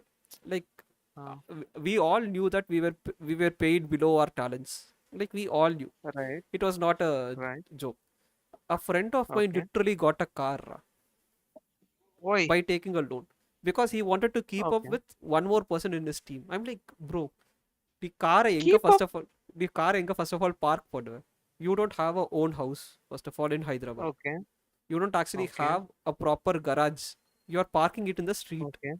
like we all knew that we were paid below our talents. Like we all knew. Right. It was not a Right. joke. A friend of mine Okay. literally got a car Why? by taking a loan because he wanted to keep up Okay. with one more person in his team. I'm like, bro, the car எங்க Keep first of all the car எங்க first of all park பண்ணுவ? You don't have a own house first of all in Hyderabad. Okay. You don't actually Okay. have a proper garage. You are parking it in the street. Okay.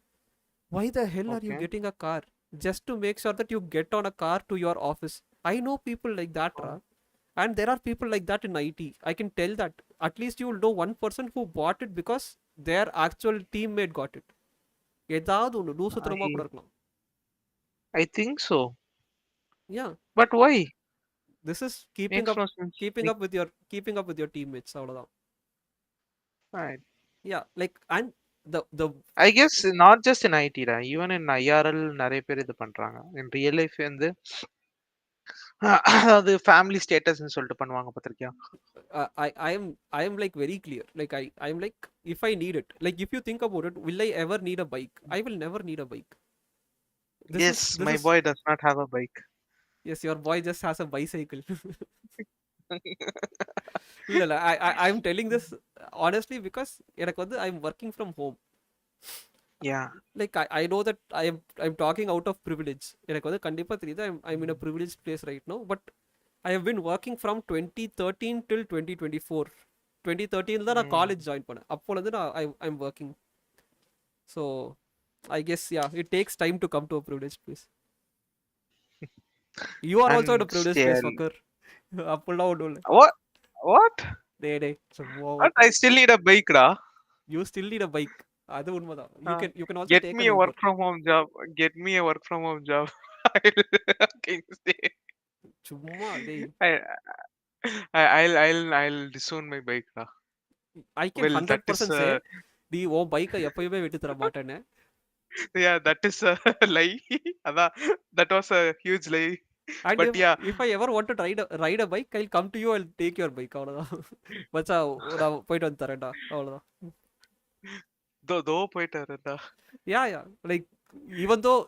Why the hell are you Okay. getting a car just to make sure that you get on a car to your office? I know people like that, Ra. And there are people like that in IT. I can tell that. At least you will know one person who bought it because their actual teammate got it. ஏதாவது ஒன்று லூசுத்தனமா கூட இருக்கலாம். I think so. Yeah. But why? This is Makes no sense. keeping up with your teammates, அவ்வளவுதான். Right. Yeah, like, and the I guess not just in IT டா, even in IRL நிறைய பேர் இது பண்றாங்க. In real life வந்து அதாவது family ஸ்டேட்டஸ்னு சொல்லிட்டு பண்ணுவாங்க பார்த்திருக்கியா? I am like very clear. Like I'm like, if I need it, like if you think about it, will I ever need a bike? I will never need a bike. Yes, This my is boy does not have a bike. Yes, your boy just has a bicycle. இல்ல I'm telling this honestly because எனக்கு வந்து I'm working from home. Yeah. Like I know that I'm talking out of privilege. எனக்கு வந்து கண்டிப்பா தெரியுது I'm in a privileged place right now, but I have been working from 2013 till 2024. 2013 தான் நான் college join பண்ணேன். அப்போல இருந்து I'm working. So I guess yeah, it takes time to come to a privileged place. You are also in a And privileged place, still, fucker. அப்போலாம் ஒன்றும் இல்லை. what? டேய் சும்மா What? I still need a bike டா. you still need a bike. அது உண்மைதான். You can also Get take me an a Uber. work from home job. Get me a work from home job. I'll stay. சும்மா டேய் I'll disown my bike டா. I can Well, that is 100% say நீ உன் பைக்கை எப்பயுமே விட்டு தர மாட்டேன்னு. yeah, that is a lie. அதான், that was a huge lie. And But yeah, if I ever want to ride a bike, I'll come to you, I'll take your bike. அவ்வளவுதான். மச்சா நான் போயிட்டு வந்து தரேன்டா. அவ்வளவுதான். தோ போயிட்டாருடா. Yeah. Like, even though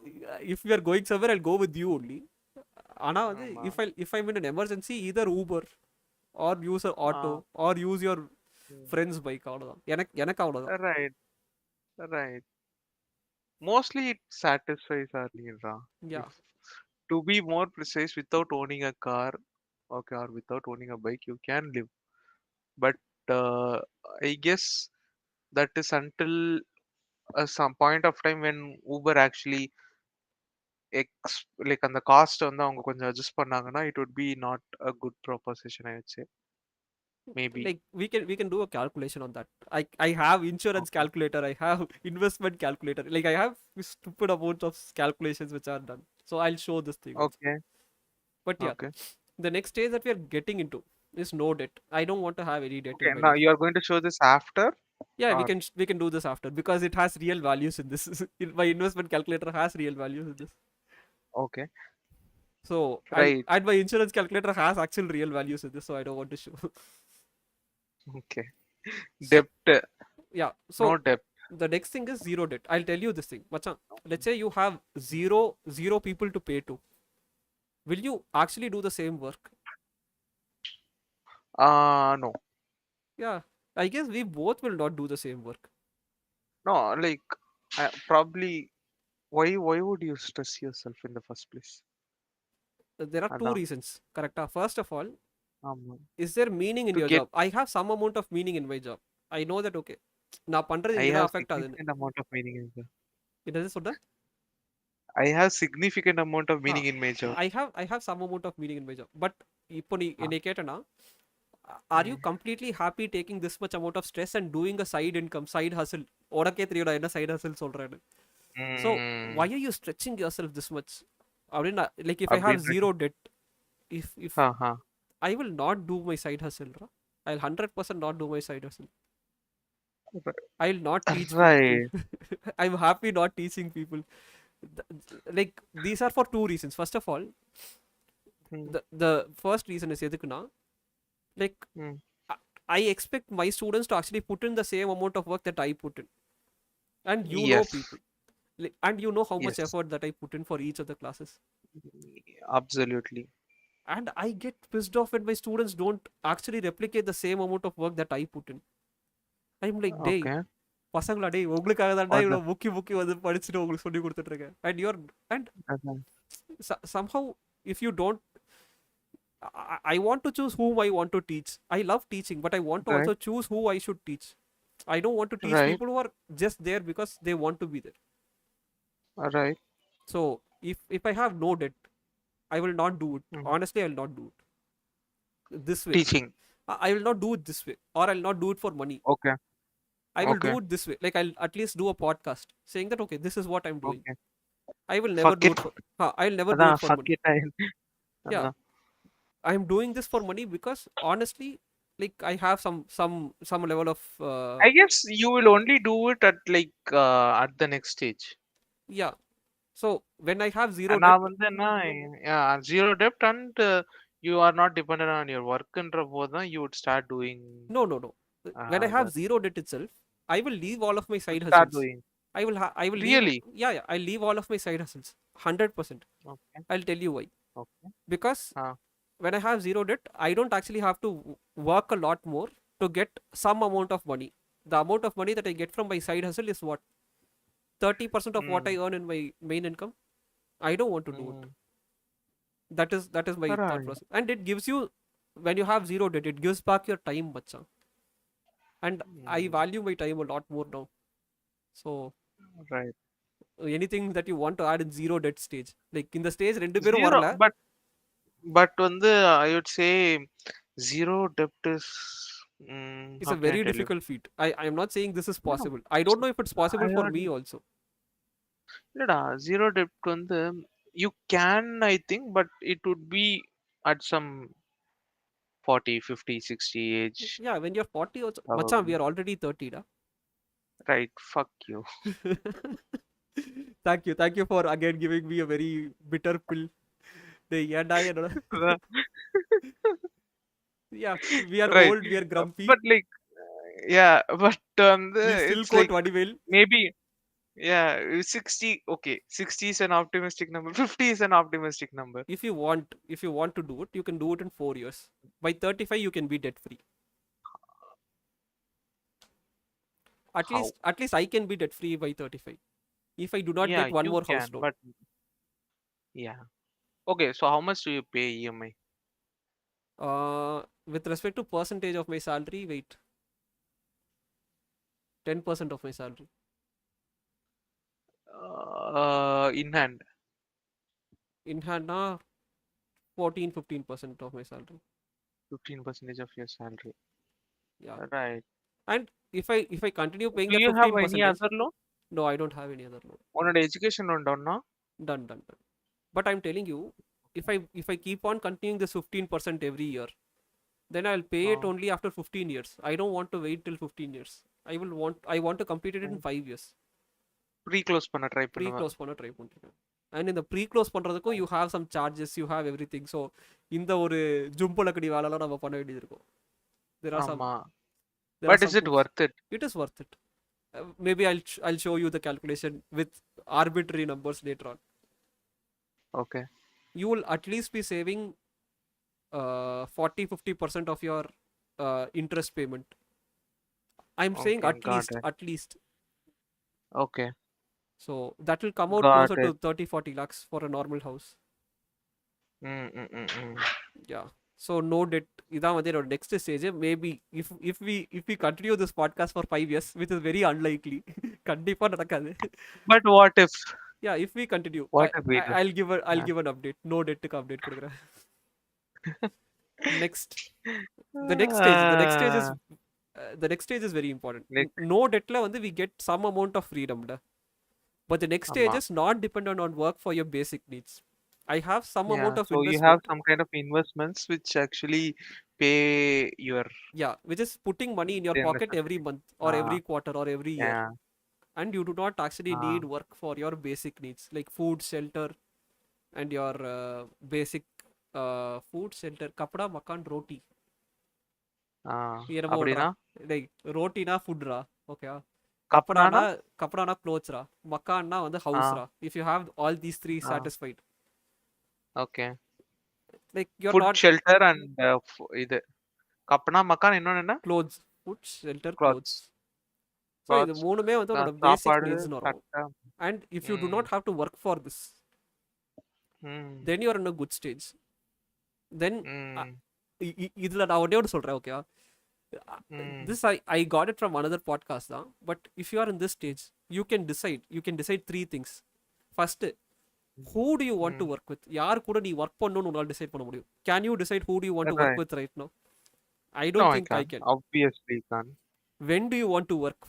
if we are going somewhere, I'll go with you only. ஆனா வந்து if I'm in an emergency, either Uber or use an auto or use your friend's bike. அவ்வளவுதான். எனக்கு அவ்வளவுதான். Right. Mostly it satisfies our needs. Yeah. To be more precise, without owning a car, okay, or without owning a bike, you can live. But I guess that is until some point of time when Uber actually like அந்த cost வந்து அவங்க கொஞ்சம் adjust பண்ணாங்கன்னா it would be not a good proposition, I would say. Maybe. Like we can do a calculation on that. I have insurance calculator, I have investment calculator, like I have stupid amount of calculations which are done, so I'll show this thing also. Okay. But yeah, Okay. the next stage that we are getting into is no debt. I don't want to have any debt Okay. in my Now life. you are going to show this after. Yeah, or- we can do this after because it has real values in this. My investment calculator has real values in this. Okay. So Right. and my insurance calculator has actual real values in this, so I don't want to show. Okay. So- Debt. Yeah, so No debt. the next thing is zero debt. I'll tell you this thing, Machan. Let's say you have zero people to pay to. Will you actually do the same work? No. Yeah, I guess we both will not do the same work. No, like probably why would you stress yourself in the first place? There are two Adan. reasons, correct? First of all, ஆமா. is there meaning in To your get- job? I have some amount of meaning in my job. I know that, okay. நான் பண்றது I இதுதான் have affect ஆகுதுன்னு. significant amount of meaning in the என்னது சொல்ற? I have significant amount of meaning in my job. I have some amount of meaning in my job. But இப்போ நீ என்னை கேட்டனா, are you completely happy taking this much amount of stress and doing a side income, side hustle? உனக்கே தெரியும்டா என்ன side hustle சொல்றேன்னு. So why are you stretching yourself this much? அப்படின்னா, like if I have அப்படின்றது. zero debt, if Uh-huh. I will not do my side hustle, I'll 100% not do my side hustle. I'll not teach Right. people. I'm happy not teaching people. Like, these are for two reasons. First of all, the first reason is எதுக்குன்னா, like I expect my students to actually put in the same amount of work that I put in, and you know Yes. people, like, and you know how much Yes. effort that I put in for each of the classes, Absolutely. and I get pissed off when my students don't actually replicate the same amount of work that I put in. I'm like, டேய் Okay. பசங்களா டேய் உங்களுக்காக தான்டா Or இவ்வளோ முக்கி வந்து படிச்சுட்டு உங்களுக்கு சொல்லி கொடுத்துட்டு இருக்கேன், and Uh-huh. somehow if you don't, I want to choose whom I want to teach. I love teaching, but I want to Right. also choose who I should teach. I don't want to teach Right. people who are just there because they want to be there. Right. So if I have no debt, I will not do it. Honestly, I will not do it this way. Teaching. I will not do it this way, or I'll not do it for money. Okay. I will do Okay. it this way. Like, I'll at least do a podcast saying that, okay, this is what I'm doing. Okay. I will never Fuck do it. it for I'll never do அதான் it for fuck money. it. Yeah. அதான். I'm doing this for money because honestly, like I have some level of I guess you will only do it at like at the next stage. yeah. So when I have zero debt, நான் வந்து என்ன zero debt and you are not dependent on your workன்ற போது தான் you would start doing no. When I have that. zero debt itself, I will leave all of my Would side start hustles. doing. I will leave. Really? Yeah, I'll leave all of my side hustles. 100%. Okay. I'll tell you why. Okay. Because Ah. when I have zero debt, I don't actually have to work a lot more to get some amount of money. The amount of money that I get from my side hustle is what? 30% of what I earn in my main income. I don't want to do it. That is my thought Right. process. And it gives you, when you have zero debt, it gives back your time, bacha. And I value my time a lot more now. So Right. anything that you want to add in zero debt stage, like in the stage ரெண்டு பேரும் Zero, வரல. but வந்து I would say zero debt is It's how a can I very tell you? difficult feat. I am not saying this is No, possible. I don't know if it's possible I for heard me also. இல்லடா zero debt வந்து you can I think but it would be at some 40, 50, 60 age Yeah, when you're 40 also, macham, we probably. are already 30 da. Right, fuck you. Thank you for again giving me a very bitter pill. ஏன்டா என்னோட yeah, we are Right. old, we are grumpy. But like yeah, but We still it's quote like Vadivel. maybe yeah, 60 okay, 60 is an optimistic number, 50 is an optimistic number. If you want to do it, you can do it in 4 years. By 35 you can be debt free. How? At least I can be debt free by 35 if I do not Yeah, get one you more house can, loan. but yeah. Okay, so how much do you pay EMI? With respect to percentage of my salary, wait, 10% of my salary. In hand. In hand na 14-15% of my salary. 15% of your salary. Yeah. Right. And if I continue paying Do that you have 15%, any other loan? no, I don't have any other loan. உன்னோட education loan down now? Done. But I'm telling you, if I keep on continuing this 15% every year, then I'll pay it only after 15 years. I don't want to wait till 15 years. I want to complete it in 5 years. Pre-close பண்ண try பண்ணுவேன். Pre-close பண்ண try பண்ணிருக்கேன். And in the pre-close பண்றதுக்கும் you have some charges, you have everything. So இந்த ஒரு ஜும்பலக்கடி வேலைலாம் நம்ம பண்ண வேண்டியது இருக்கும். There are some ஆமா. there But are is some it hoops. worth it? It is worth it. Maybe I'll show you the calculation with arbitrary numbers later on. Okay. You will at least be saving 40-50% of your interest payment. I'm saying Okay, at least. Okay. So that will come out Got closer to it. 30-40 lakhs for a normal house. Mm. Yeah. So no debt. இதான் வந்து என்னோட next stage. Maybe if we continue this podcast for 5 years, which is very unlikely, கண்டிப்பா நடக்காது. But what if? Yeah, if we continue, What if we do? I'll give an update. No debt க்கு update கொடுக்குறேன். Next, the next stage is very important. No debtல வந்து we get some amount of freedom da. But the next stage is not dependent on work for your basic needs. I have some amount of So you have investment. some kind of investments which actually pay your Yeah, which is putting money in your the pocket investment. every month or every quarter or every year. Yeah. And you do not actually need work for your basic needs like food, shelter, and your basic food, shelter, kapda, makan, roti. அப்படினா like roti na food ra, okay? கப்படானா kapda na clothes ra, makan na வந்து house ra. If you have all these three satisfied, okay, like you're food, not shelter and இது கப்பனா மக்கான் இன்னொன்னு என்ன clothes, food, shelter, clothes. So இது மூணுமே வந்து உன்னோட basic சாப்பாடு needs வரும். சட்டை And if you do not have to work for this, then you are in a good stage. Then இதுல நான் ஒண்ணே ஒன்று சொல்றேன், ஓகேவா? This I got it from another podcast தான். But if you are in this stage, you can decide three things. First, who do you want to work with? யார் கூட நீ ஒர்க் பண்ணணும்னு உன்னால டிசைட் பண்ண முடியும்? Can you decide who do you want to work with right now? I don't think I can. Obviously can. When do you want to work?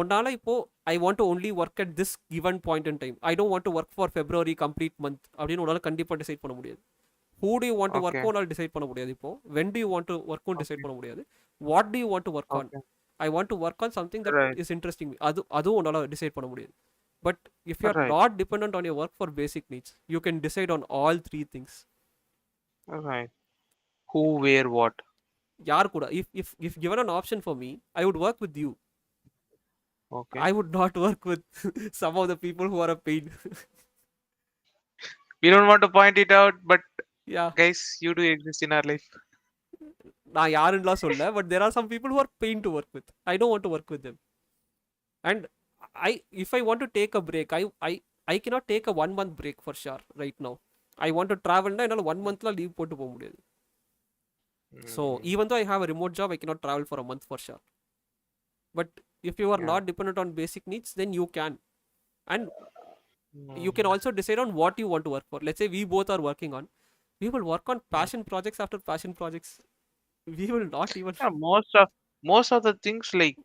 உன்னால இப்போ I want to only work at this given point in time. I don't want to work for February complete month அப்படின்னு உன்னால கண்டிப்பா decide பண்ண முடியாது. who do you want to work okay. on decide பண்ண முடியாது இப்போ. when do you want to work on decide okay. பண்ண முடியாது. what do you want to work on. Okay. I want to work on something that right. is interesting me. அதுவும் உன்னால decide பண்ண முடியாது. but if you are right. not dependent on your work for basic needs, you can decide on all three things. Right. Who, where, what. யார் கூட if given an option for me, I would work with you. Okay. I would not work with some of the people who are a pain. We don't want to point it out, but yeah, guys, you do exist in our life. நான் யாருன்னுலாம் சொல்ல, but there are some people who are pain to work with. I don't want to work with them. And if I want to take a break, I cannot take a 1 month break for sure right now. I want to travel na என்னால 1 monthல leave போட்டு போக முடியாது. So even though I have a remote job, I cannot travel for a month for sure. But if you are not dependent on basic needs, then you can. And you can also decide on what you want to work for. Let's say we both are working on, we will work on passion projects after passion projects. We will not even Yeah, most of the things like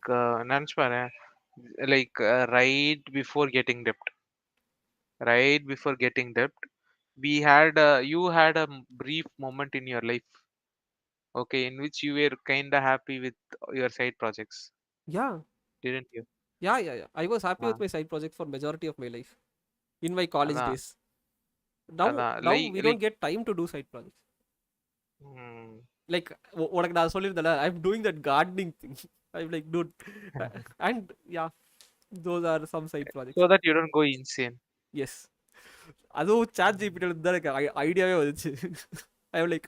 நினைச்சு பாரு, like right before getting debt, we had you had a brief moment in your life, okay, in which you were kind of happy with your side projects, yeah didn't you? yeah I was happy with Ah, my side projects for majority of my life in my college அதான் days. now அதான் now like we don't get time to do side projects. hmm, like உனக்கு நான் சொல்லியிருந்தேன்ல, I'm doing that gardening thing. I'm like dude. And yeah, those are some side projects. so that you don't go insane. yes, அதுவும் chat gpt ல தான் எனக்கு ஐடியாவே வந்துச்சு. I'm like,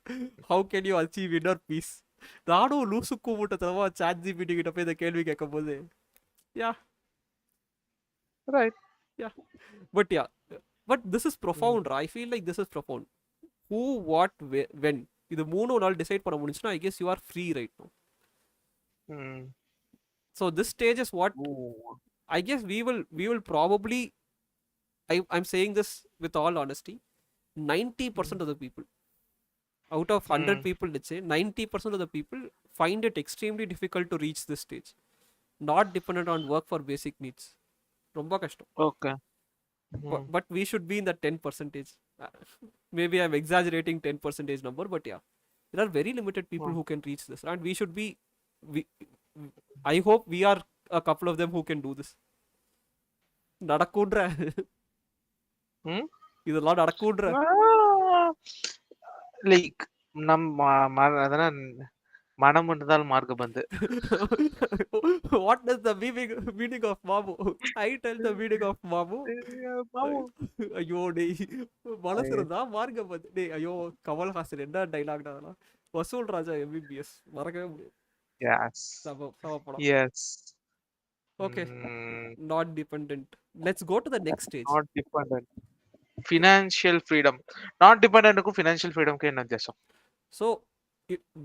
how can you achieve inner peace. நானும் லூசுக்கு மூட்டத்தனமா chat gpt கிட்ட போய் இந்த கேள்வி கேட்கும் போது yeah Right. yeah but this is profound. I feel like this is profound. who, what, when, இது மூணு நாள் டிசைட் பண்ண முடிஞ்சுன்னா I guess you are free right now. Hmm. So this stage is what Ooh. I guess we will probably, I'm saying this with all honesty, 90% of the people out of 100 people, let's say 90% of the people find it extremely difficult to reach this stage, not dependent on work for basic needs. ரொம்ப கஷ்டம். Okay. But we should be in the 10%. Maybe I'm exaggerating 10% number, but yeah, there are very limited people who can reach this, and we should be, I hope we are a couple of them who can do this. நடக்குன்ற இதெல்லாம் நடக்குன்ற like நம்ம அதெல்லாம் மனம் இருந்தால் மார்க்க பந்து. What is the meaning of மாமு? I tell the meaning of மாமு. ஐயோ டேய், மனசு இருந்தா மார்க்க பந்து. டேய் ஐயோ, கமல்ஹாசன் என்ன டைலாக் அதெல்லாம். வசூல் ராஜா MBBS மறக்கவே முடியாது. Yes. சம படம். Yes. Okay. Not dependent. Let's go to the next stage. Not dependent. Financial freedom. Not dependent க்கும் financial freedom க்கு என்ன வித்தியாசம்? So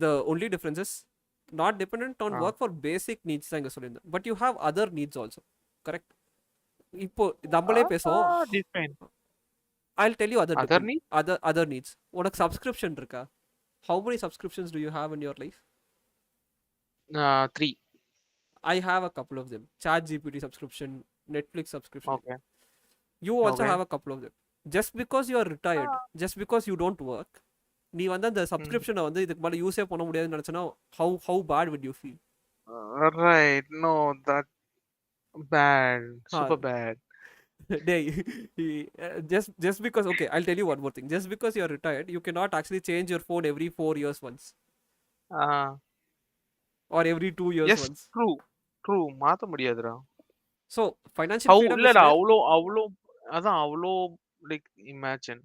the only difference is not dependent on work for basic needs தான் இங்க சொல்லியிருந்தேன். But you have other needs also. Correct? இப்போ நம்மளே பேசுவோம். Define. I'll tell you Other needs? Other needs. உனக்கு subscription இருக்கா? How many subscriptions do you have in your life? 3. I have a couple of them. ChatGPT subscription, Netflix subscription. Okay. You also have a couple of them. Just because you are retired, just because you don't work, நீ வந்து அந்த சப்ஸ்கிரிப்ஷனை வந்து இதுக்கு மேலே யூஸே பண்ண முடியாதுன்னு நினச்சனா how bad would you feel? Right. No, that bad. Super bad. Day. just because, okay, I'll tell you one more thing. Just because you are retired, you cannot actually change your phone every 4 years once. Or every 2 years Yes, once. True. மாத்த முடியாதுடா. So financial freedom இல்லடா, அவ்வளோ like imagine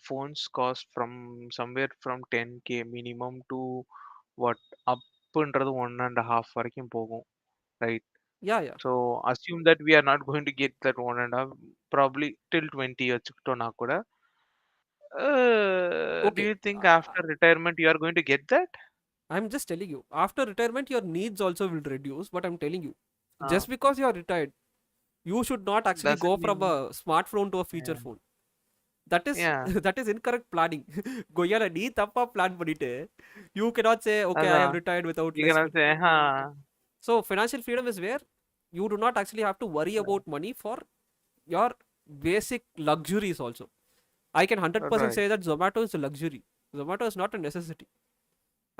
phones cost from somewhere from 10k minimum to what upன்றது 1.5 வரைக்கும் போகும், right? yeah So assume that we are not going to get that 1.5, probably till 20 வச்சுக்கிட்டோம்னா கூட do okay, you think after retirement you are going to get that? I'm just telling you, after retirement your needs also will reduce, but I'm telling you, just because you are retired, you should not actually Doesn't go from mean- a smartphone to a feature phone. That is Yeah. that is incorrect planning. கொய்யால நீ தப்பா plan பண்ணிட்டு you cannot say okay I am retired without You less cannot say, So financial freedom is where you do not actually have to worry about money for your basic luxuries also. I can 100% Right. say that Zomato is a luxury. Zomato is not a necessity.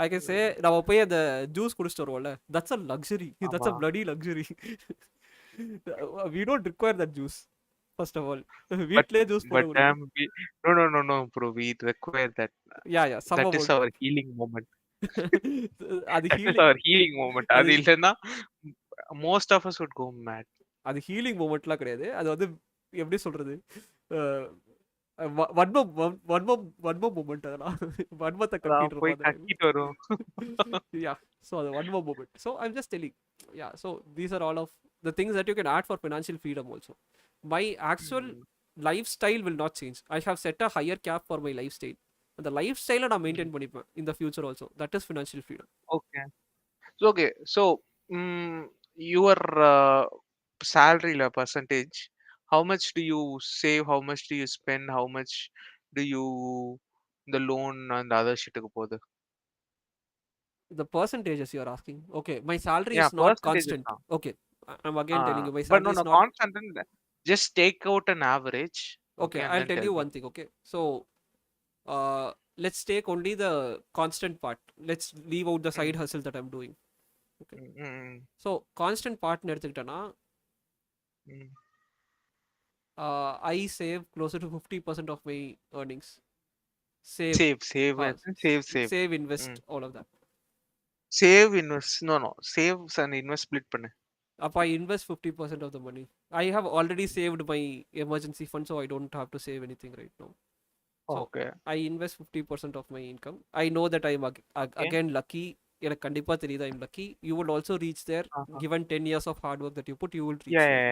I can say நம்ம போய் அந்த juice குடிச்சிட்டு வருவோம்ல, that's a luxury. That's ஆமா. a bloody luxury. We don't require that juice, first of all. But வீட்லயே juice போட but முடியுது. no, bro. We require that. Yeah, some That is amount. our healing moment. அது That is healing our healing moment. அது அது இல்லைன்னா most of us would go mad. அது healing மூமெண்ட்லாம் கிடையாது. அது வந்து எப்படி சொல்றது, வன்மம் வன்மம் மூமெண்ட். அதெல்லாம் வன்மத்தை அதான் கக்கிட்டு போய் இருப்போம் அந்த கக்கிட்டு வரும். yeah, so the one more moment. So I'm just telling, yeah, so these are all of the things that you can add for financial freedom also. My actual lifestyle will not change. I have set a higher cap for my lifestyle, and the lifestyle நான் maintain பண்ணிப்பேன் in the future also. That is financial freedom. Okay. So your salary percentage, how much do you save? How much do you spend? How much do you the loan and the other shit போகுது? The percentages you are asking, okay, my salary Yeah, is not percentages constant. தான். Okay, I'm again telling you, my But no, salary is no, not. constant. Just take out an average. Okay, And I'll then tell tell you me. one thing. Okay, so let's take only the constant part. Let's leave out the side hustle that I'm doing. Okay, so constant part எடுத்துக்கிட்டேன்னா, I save closer to 50% of my earnings. Save, invest, all of that. Save, invest. No. Save and invest split பண்ணு. Up I invest 50% of the money. I have already saved my emergency fund, so I don't have to save anything right now. So Okay. I invest 50% of my income. I know that I'm again lucky. எனக்கு கண்டிப்பா தெரியுது I'm lucky. You will also reach there. Given 10 years of hard work that you put, you will reach there.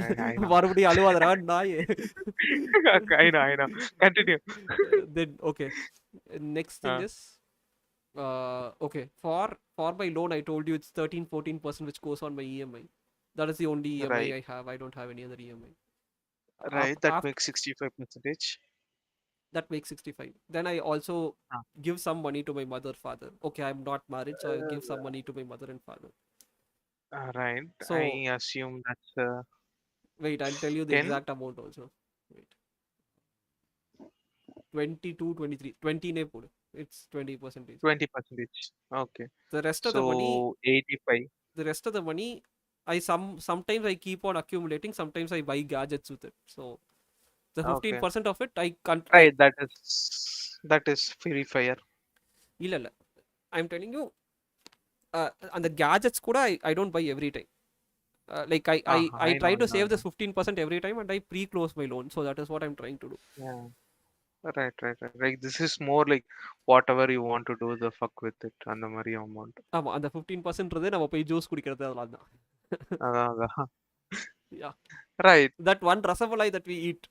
Yeah, I know. மறுபடியும் அழுவாதடா நாயே. I know. Continue. Then okay, next thing is okay, for my loan I told you it's 13-14% which goes on my EMI. That is the only EMI Right. I have. I don't have any other EMI. Right, that makes 65%. That makes 65. Then I also give some money to my mother, father. Okay, I'm not married, so I give some money to my mother and father. Right. So I assume that's wait, I'll tell you the 10. exact amount also. Wait, 22, 23, 20 ne podu. It's 20%. 20%. Okay. The rest of So the money, 85. the rest of the money, sometimes I keep on accumulating. Sometimes I buy gadgets with it. So the 15% of it I can't. Right, that is very fair. இல்ல I'm telling you, and the gadgets kuda I don't buy every time. Like I try to save this 15% every time, and I pre-close my loan. So that is what I'm trying to do. Yeah. Right. Like this is more like whatever you want to do, the fuck with it. அந்த மாதிரி amount. ஆமா, அந்த 15% நம்ம போய் juice குடிக்கிறது அதெல்லாம் தான். அதான். Yeah. Right. That one rasamalai that we eat,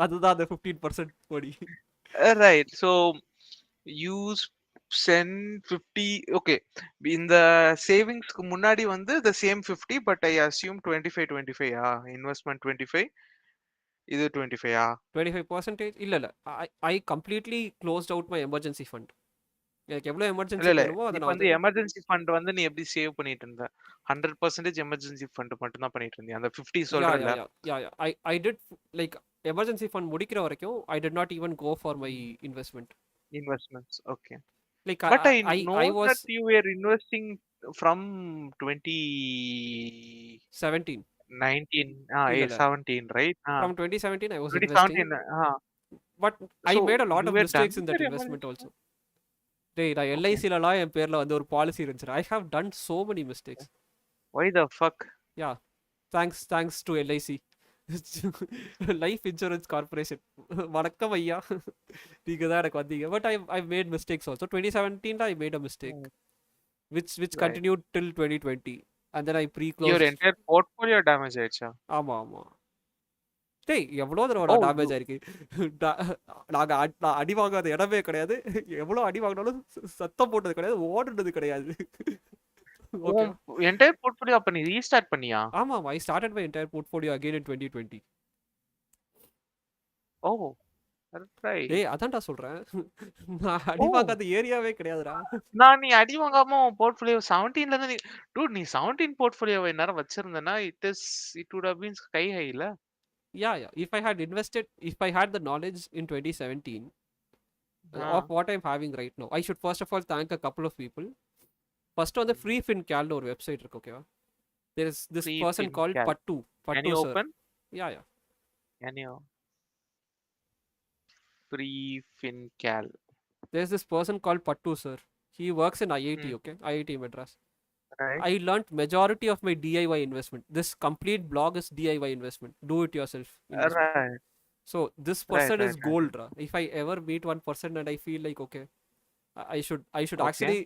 அதுதான் அந்த 15% படி. Right. So you send 50. Okay. In the savings முன்னாடி வந்து the same 50, but I assume 25. Investment 25. இது 25. 25% இல்ல I completely closed out my emergency fund. எனக்கு எவ்வளவு எமர்ஜென்சி இல்ல வேணுமோ அதை இப்போ நான் வந்து எமர்ஜென்சி ஃபண்ட் வந்து நீ எப்படி சேவ் பண்ணிட்டு இருந்த? 100% எமர்ஜென்சி ஃபண்ட் மட்டும் தான் பண்ணிட்டு இருந்தியா? அந்த 50 சொல்றல. I did like emergency fund முடிக்கிற வரைக்கும் I did not even go for my investments. Okay. Like But I know was that you were investing from 2017, 17. 17, right? From 2017 I was 2017. investing. But I So made a lot you of were mistakes done in that with investment emergency? also. நான் எல்ஐசிலலாம் என் பேர்ல வந்து ஒரு policy இருந்துச்சு. I have done so many mistakes. Why the fuck? Yeah, thanks to LIC. Life Insurance Corporation. வணக்கம் ஐயா, நீங்க தான் எனக்கு வந்தீங்க. But I've made mistakes also. 2017 I made a mistake, which continued till 2020, and then I pre-closed. Your entire portfolio damage ஆயிடுச்சா? ஆமா. டேய் எவ்வளோ தடவை டேமேஜ் ஆயிருக்கு. நான் அடி வாங்காத இடமே கிடையாது. எவ்வளோ அடி வாங்கினாலும் சத்தம் போட்டது கிடையாது, ஓடுனது கிடையாது. என்டையர் போர்ட்ஃபோலியோ அப்ப நீ ரீஸ்டார்ட் பண்ணியா? ஆமா, I started my entire portfolio again in 2020. O, right. டேய் அதான்டா சொல்றேன், நான் அடி வாங்காத ஏரியாவே கிடையாதுடா. நான் நீ அடி வாங்காம போர்ட்ஃபோலியோ 17ல இருந்து நீ டூட் நீ 17 போர்ட்ஃபோலியோவை நேரம் வச்சிருந்தனா it would have been sky high இல்ல? Yeah. If I had invested, if I had the knowledge in 2017 ah. of what I'm having right now, I should first of all thank a couple of people. First on the free fincalனு ஒரு website இருக்கு, ஓகேவா? There is this Free person called FinCal. Can Pattu you sir. open? Yeah. Can you? Free FinCal. There's this person called Pattu sir. He works in IIT, Hmm. okay? IIT Madras. Right. I learnt majority of my DIY investment. This complete blog is DIY investment. Do it yourself investment. Right. So this Right. person is Right. Right. gold, ra. If I ever meet one person and I feel like okay, I should Okay. actually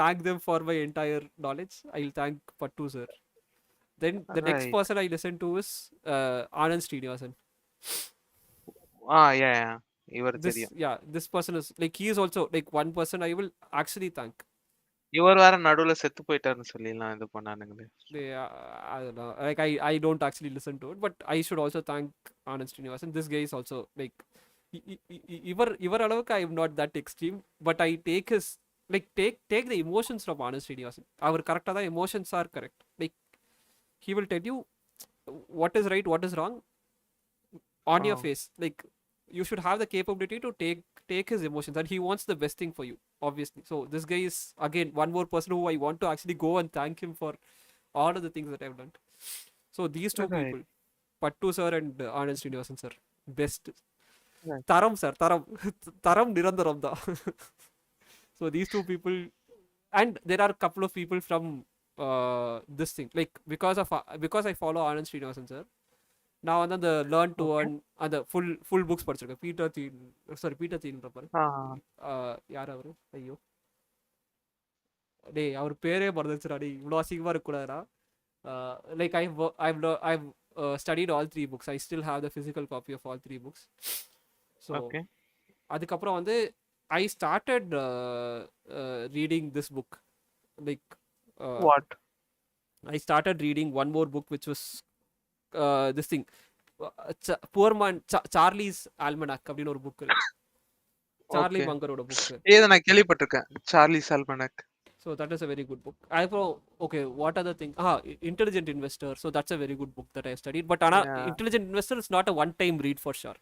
thank them for my entire knowledge, I'll thank Pattu sir. Then the next Right. person I listen to is Anand Srinivasan. Yeah. Yeah. இவர் This தெரியும். this person is like, he is also like one person I will actually thank. இவர் வேற நடுவுல செத்து போயிட்டாருன்னு சொல்லிலாம் இது பண்ணானுங்களே. I don't know. Like I don't actually listen to it, but I should also thank Anand Srinivasan. This guy is also like, இவர் அளவுக்கு I am not that extreme, but I take his, like take the emotions from Anand Srinivasan. அவர் கரெக்டாக தான், emotions are correct. Like he will tell you what is right, what is wrong on your Oh. face. Like you should have the capability to take his emotions, and he wants the best thing for you, obviously. So this guy is again one more person who I want to actually go and thank him for all of the things that I've done. So these two Right. people, Pattu sir and Anand Srinivasan sir, best. Right. Taram sir, Taram Nirandaram da. So these two people, and there are a couple of people from this thing, like because I follow Anand Srinivasan sir. நான் வந்து அந்த learn to Okay. earn அந்த full books படிச்சிருக்கேன். Peter தீன்றப்பாரு. யார் அவரு? ஐயோ டேய், அவர் பேரே மறந்துச்சுடா. டேய், இவ்வளோ அசிங்கமாக இருக்கக்கூடாதுடா. Like I've studied all 3 books. I still have the physical copy of all 3 books. So Okay. அதுக்கப்புறம் வந்து I started reading this book. Like What? I started reading one more book which was this thing, Poor Man Charlie's Almanac அப்படின்னு ஒரு book இருக்கு. Charlie Okay. மங்கரோட book. ஏதோ நான் கேள்விப்பட்டிருக்கேன். Charlie சால்மனக். So that is a very good book. I thought, okay, what other thing? Intelligent Investor. So that's a very good book that I studied. But Yeah. Intelligent Investor is not a one-time read for sure.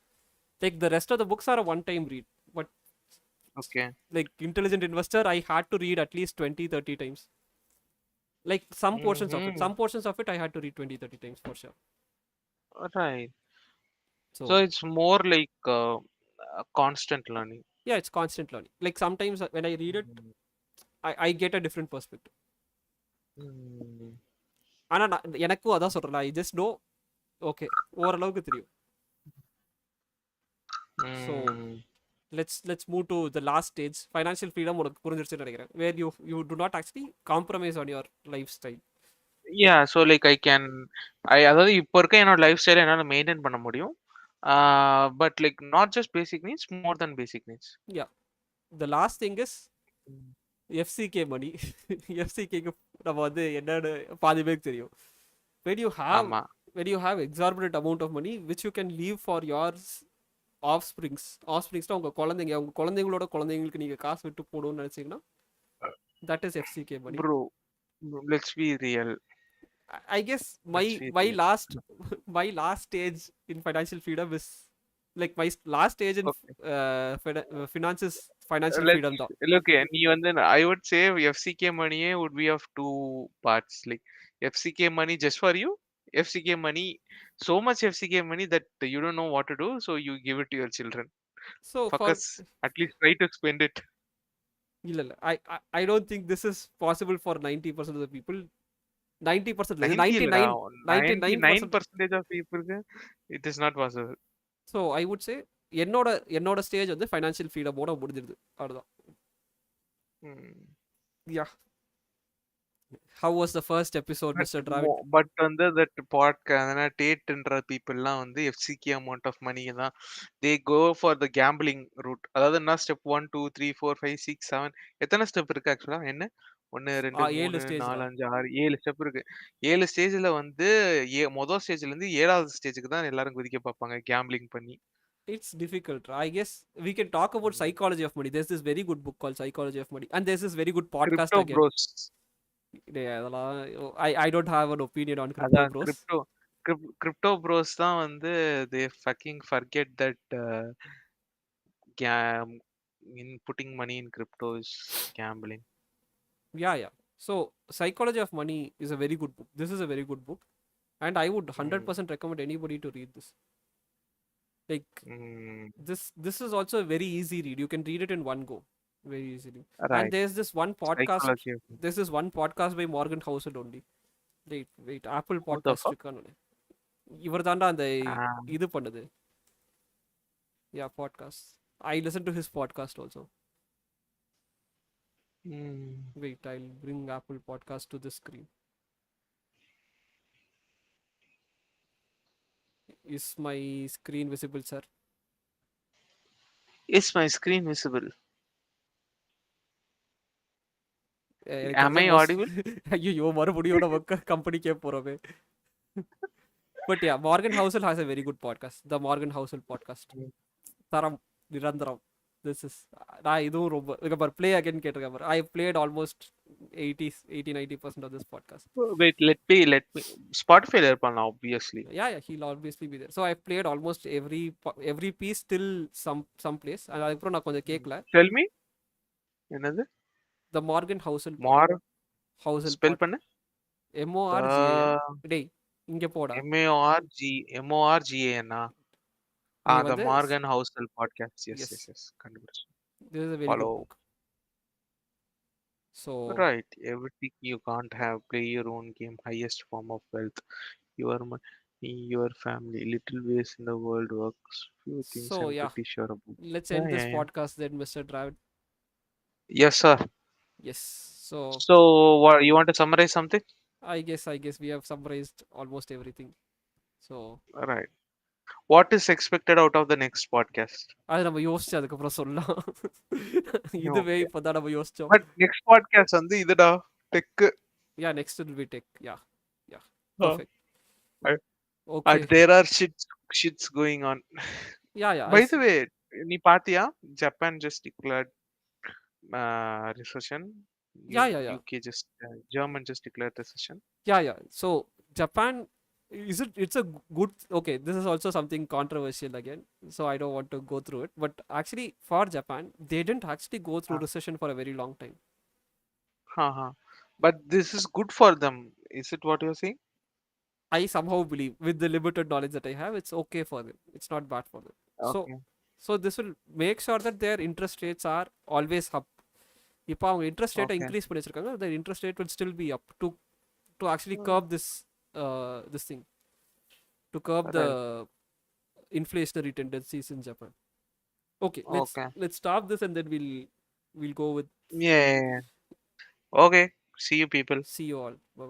Like the rest of the books are a one-time read. But Okay. like Intelligent Investor, I had to read at least 20-30 times. Like some portions of it. Mhm. Some portions of it I had to read 20-30 times for sure. Right. So So it's more like constant learning. yeah, it's constant learning. Like sometimes when I read it, I get a different perspective. Mm. ஆனால் எனக்கும் அதான் சொல்கிறேன், I just no okay, ஓரளவுக்கு தெரியும். So let's move to the last stage. Financial freedom உனக்கு புரிஞ்சிருச்சுன்னு நினைக்கிறேன். Where you do not actually compromise on your lifestyle. Yeah, so like அதாவது இப்போ இருக்க என்னோட லைஃப் ஸ்டைலை என்னால் மெயின்டைன் பண்ண முடியும். But like not just basic needs, more then basic needs. Yeah, the last thing is FCK money. எஃப்சிகேக்கு நம்ம வந்து என்னன்னு பாதி பேருக்கு தெரியும். when you have exorbitant amount of money which you can leave for your offsprings உங்க குழந்தைங்களோட குழந்தைங்களுக்கு நீங்க காசு விட்டு போடணும்னு நினைச்சீங்கன்னா, that is FCK money. Bro, let's be real. I guess my last stage in financial freedom is like my last stage in finances, financial freedom தான். Look, நீ வந்து I would say FCK money would be of 2 parts. Like FCK money just for you, FCK money, so much FCK money that you don't know what to do, so you give it to your children. So Focus, at least try to spend it. இல்ல I don't think this is possible for 90% of the people. 90% 99% of people it is not possible. So I would say என்னோட stage வந்து financial ஃப்ரீடமோட முடிஞ்சிருது, அவ்வளவுதான். Yeah. How was the first episode, Mr. Dravid? But வந்து that podcast டேட்ன்ற பீப்புள்லாம் வந்து FCK amount of money தான் they go for the gambling route. அதாவது என்ன step 1 2 3 4 5 6 7 எத்தனை ஸ்டெப் இருக்கு ஆக்சுவலா? என்ன 1 2 3 4 5 6 7 ஸ்டெப் இருக்கு. 7 ஸ்டேஜ்ல வந்து முதல் ஸ்டேஜ்ல இருந்து 7வது ஸ்டேஜுக்கு தான் எல்லாரும் குதிக்க பார்ப்பாங்க கேம்பிளிங் பண்ணி. It's difficult. I guess we can talk about psychology of money. There's this very good book called Psychology of Money, and there's this very good podcast Crypto again. Bros. I don't have an opinion on Crypto Bros. crypto bros தான் வந்து they fucking forget that gam in putting money in crypto is gambling. Yeah. So Psychology of Money is a very good book. This is a very good book, and I would 100% recommend anybody to read this. Like Mm, this is also a very easy read. You can read it in one go very easily. And right. there's this one podcast. Psychology of There's this one podcast by Morgan Housel only. Wait, Apple what the podcast fuck? இருக்கானே இவர் தாண்டா அந்த Ah, இது பண்ணது. Yeah, podcast. I listen to his podcast also. mm. Wait, I'll bring Apple podcast to the screen. Is my screen visible, sir? Is my screen visible? எனக்கு Am தெரிஞ்ச I most audible? ஐயோ மறுபடியும் நம்ம கம்பெனிக்கே போறோமே. But yeah, Morgan Housel has a very good podcast. The Morgan Housel podcast. Mm. தரம் நிரந்தரம். This is நான் இதுவும் ரொம்ப இங்க பாரு ப்ளே அகைன் கேட்டிருக்கேன் பாரு. I played almost 80-90% of this podcast. Wait, let me. Spotify ல இருப்பான் obviously. Yeah, he'll obviously be there. So I've played almost every piece till some place. And அதுக்கப்புறம் நான் கொஞ்சம் கேட்கல. Tell me. என்னது? The Morgan Housel More Housel spell பண்ணு. MORGAN. டேய் இங்க போடா. MORGAN. நீ The வந்து Morgan Housel podcast. Yes. yes, கண்டுபிடிச்சேன். this is a very Follow. good book. So Right. Everything you can't have. Play your own game. Highest form of wealth. Your money, your family. Little ways in the world works. Few things so I'm yeah, pretty sure about. let's Yeah, end this yeah. podcast then, Mr. Dravid. Yes, sir. Yes. So So, what you want to summarize something? I guess we have summarized almost everything. So Right. What is expected out of the next podcast? அது நம்ம யோசிச்சு அதுக்கப்புறம் சொல்லலாம். இதுவே Okay. இப்பதான் நம்ம யோசிச்சோம். But next podcast வந்து இதுடா tech. Yeah, next will be tech. Yeah. Uh, Perfect. I- Okay. there are shits going on. Yeah. By the way, நீ பாத்தியா? Japan just declared recession. Yeah. UK just German just declared recession. Yeah. So Japan, it's a good, okay, this is also something controversial again, so I don't want to go through it, but actually for Japan they didn't actually go through recession for a very long time. But this is good for them. Is it what you're saying? I somehow believe, with the limited knowledge that I have, it's okay for them, it's not bad for them. Okay. So this will make sure that their interest rates are always up. இப்போ அவங்க interest ரேட்டை Okay. Increase பண்ணி வச்சிருக்காங்க, their interest rate will still be up to actually curb this thing, to curb the inflationary tendencies in Japan. Okay, let's stop this and then we'll go with Yeah. Okay. See you people. see you all. Bye bye.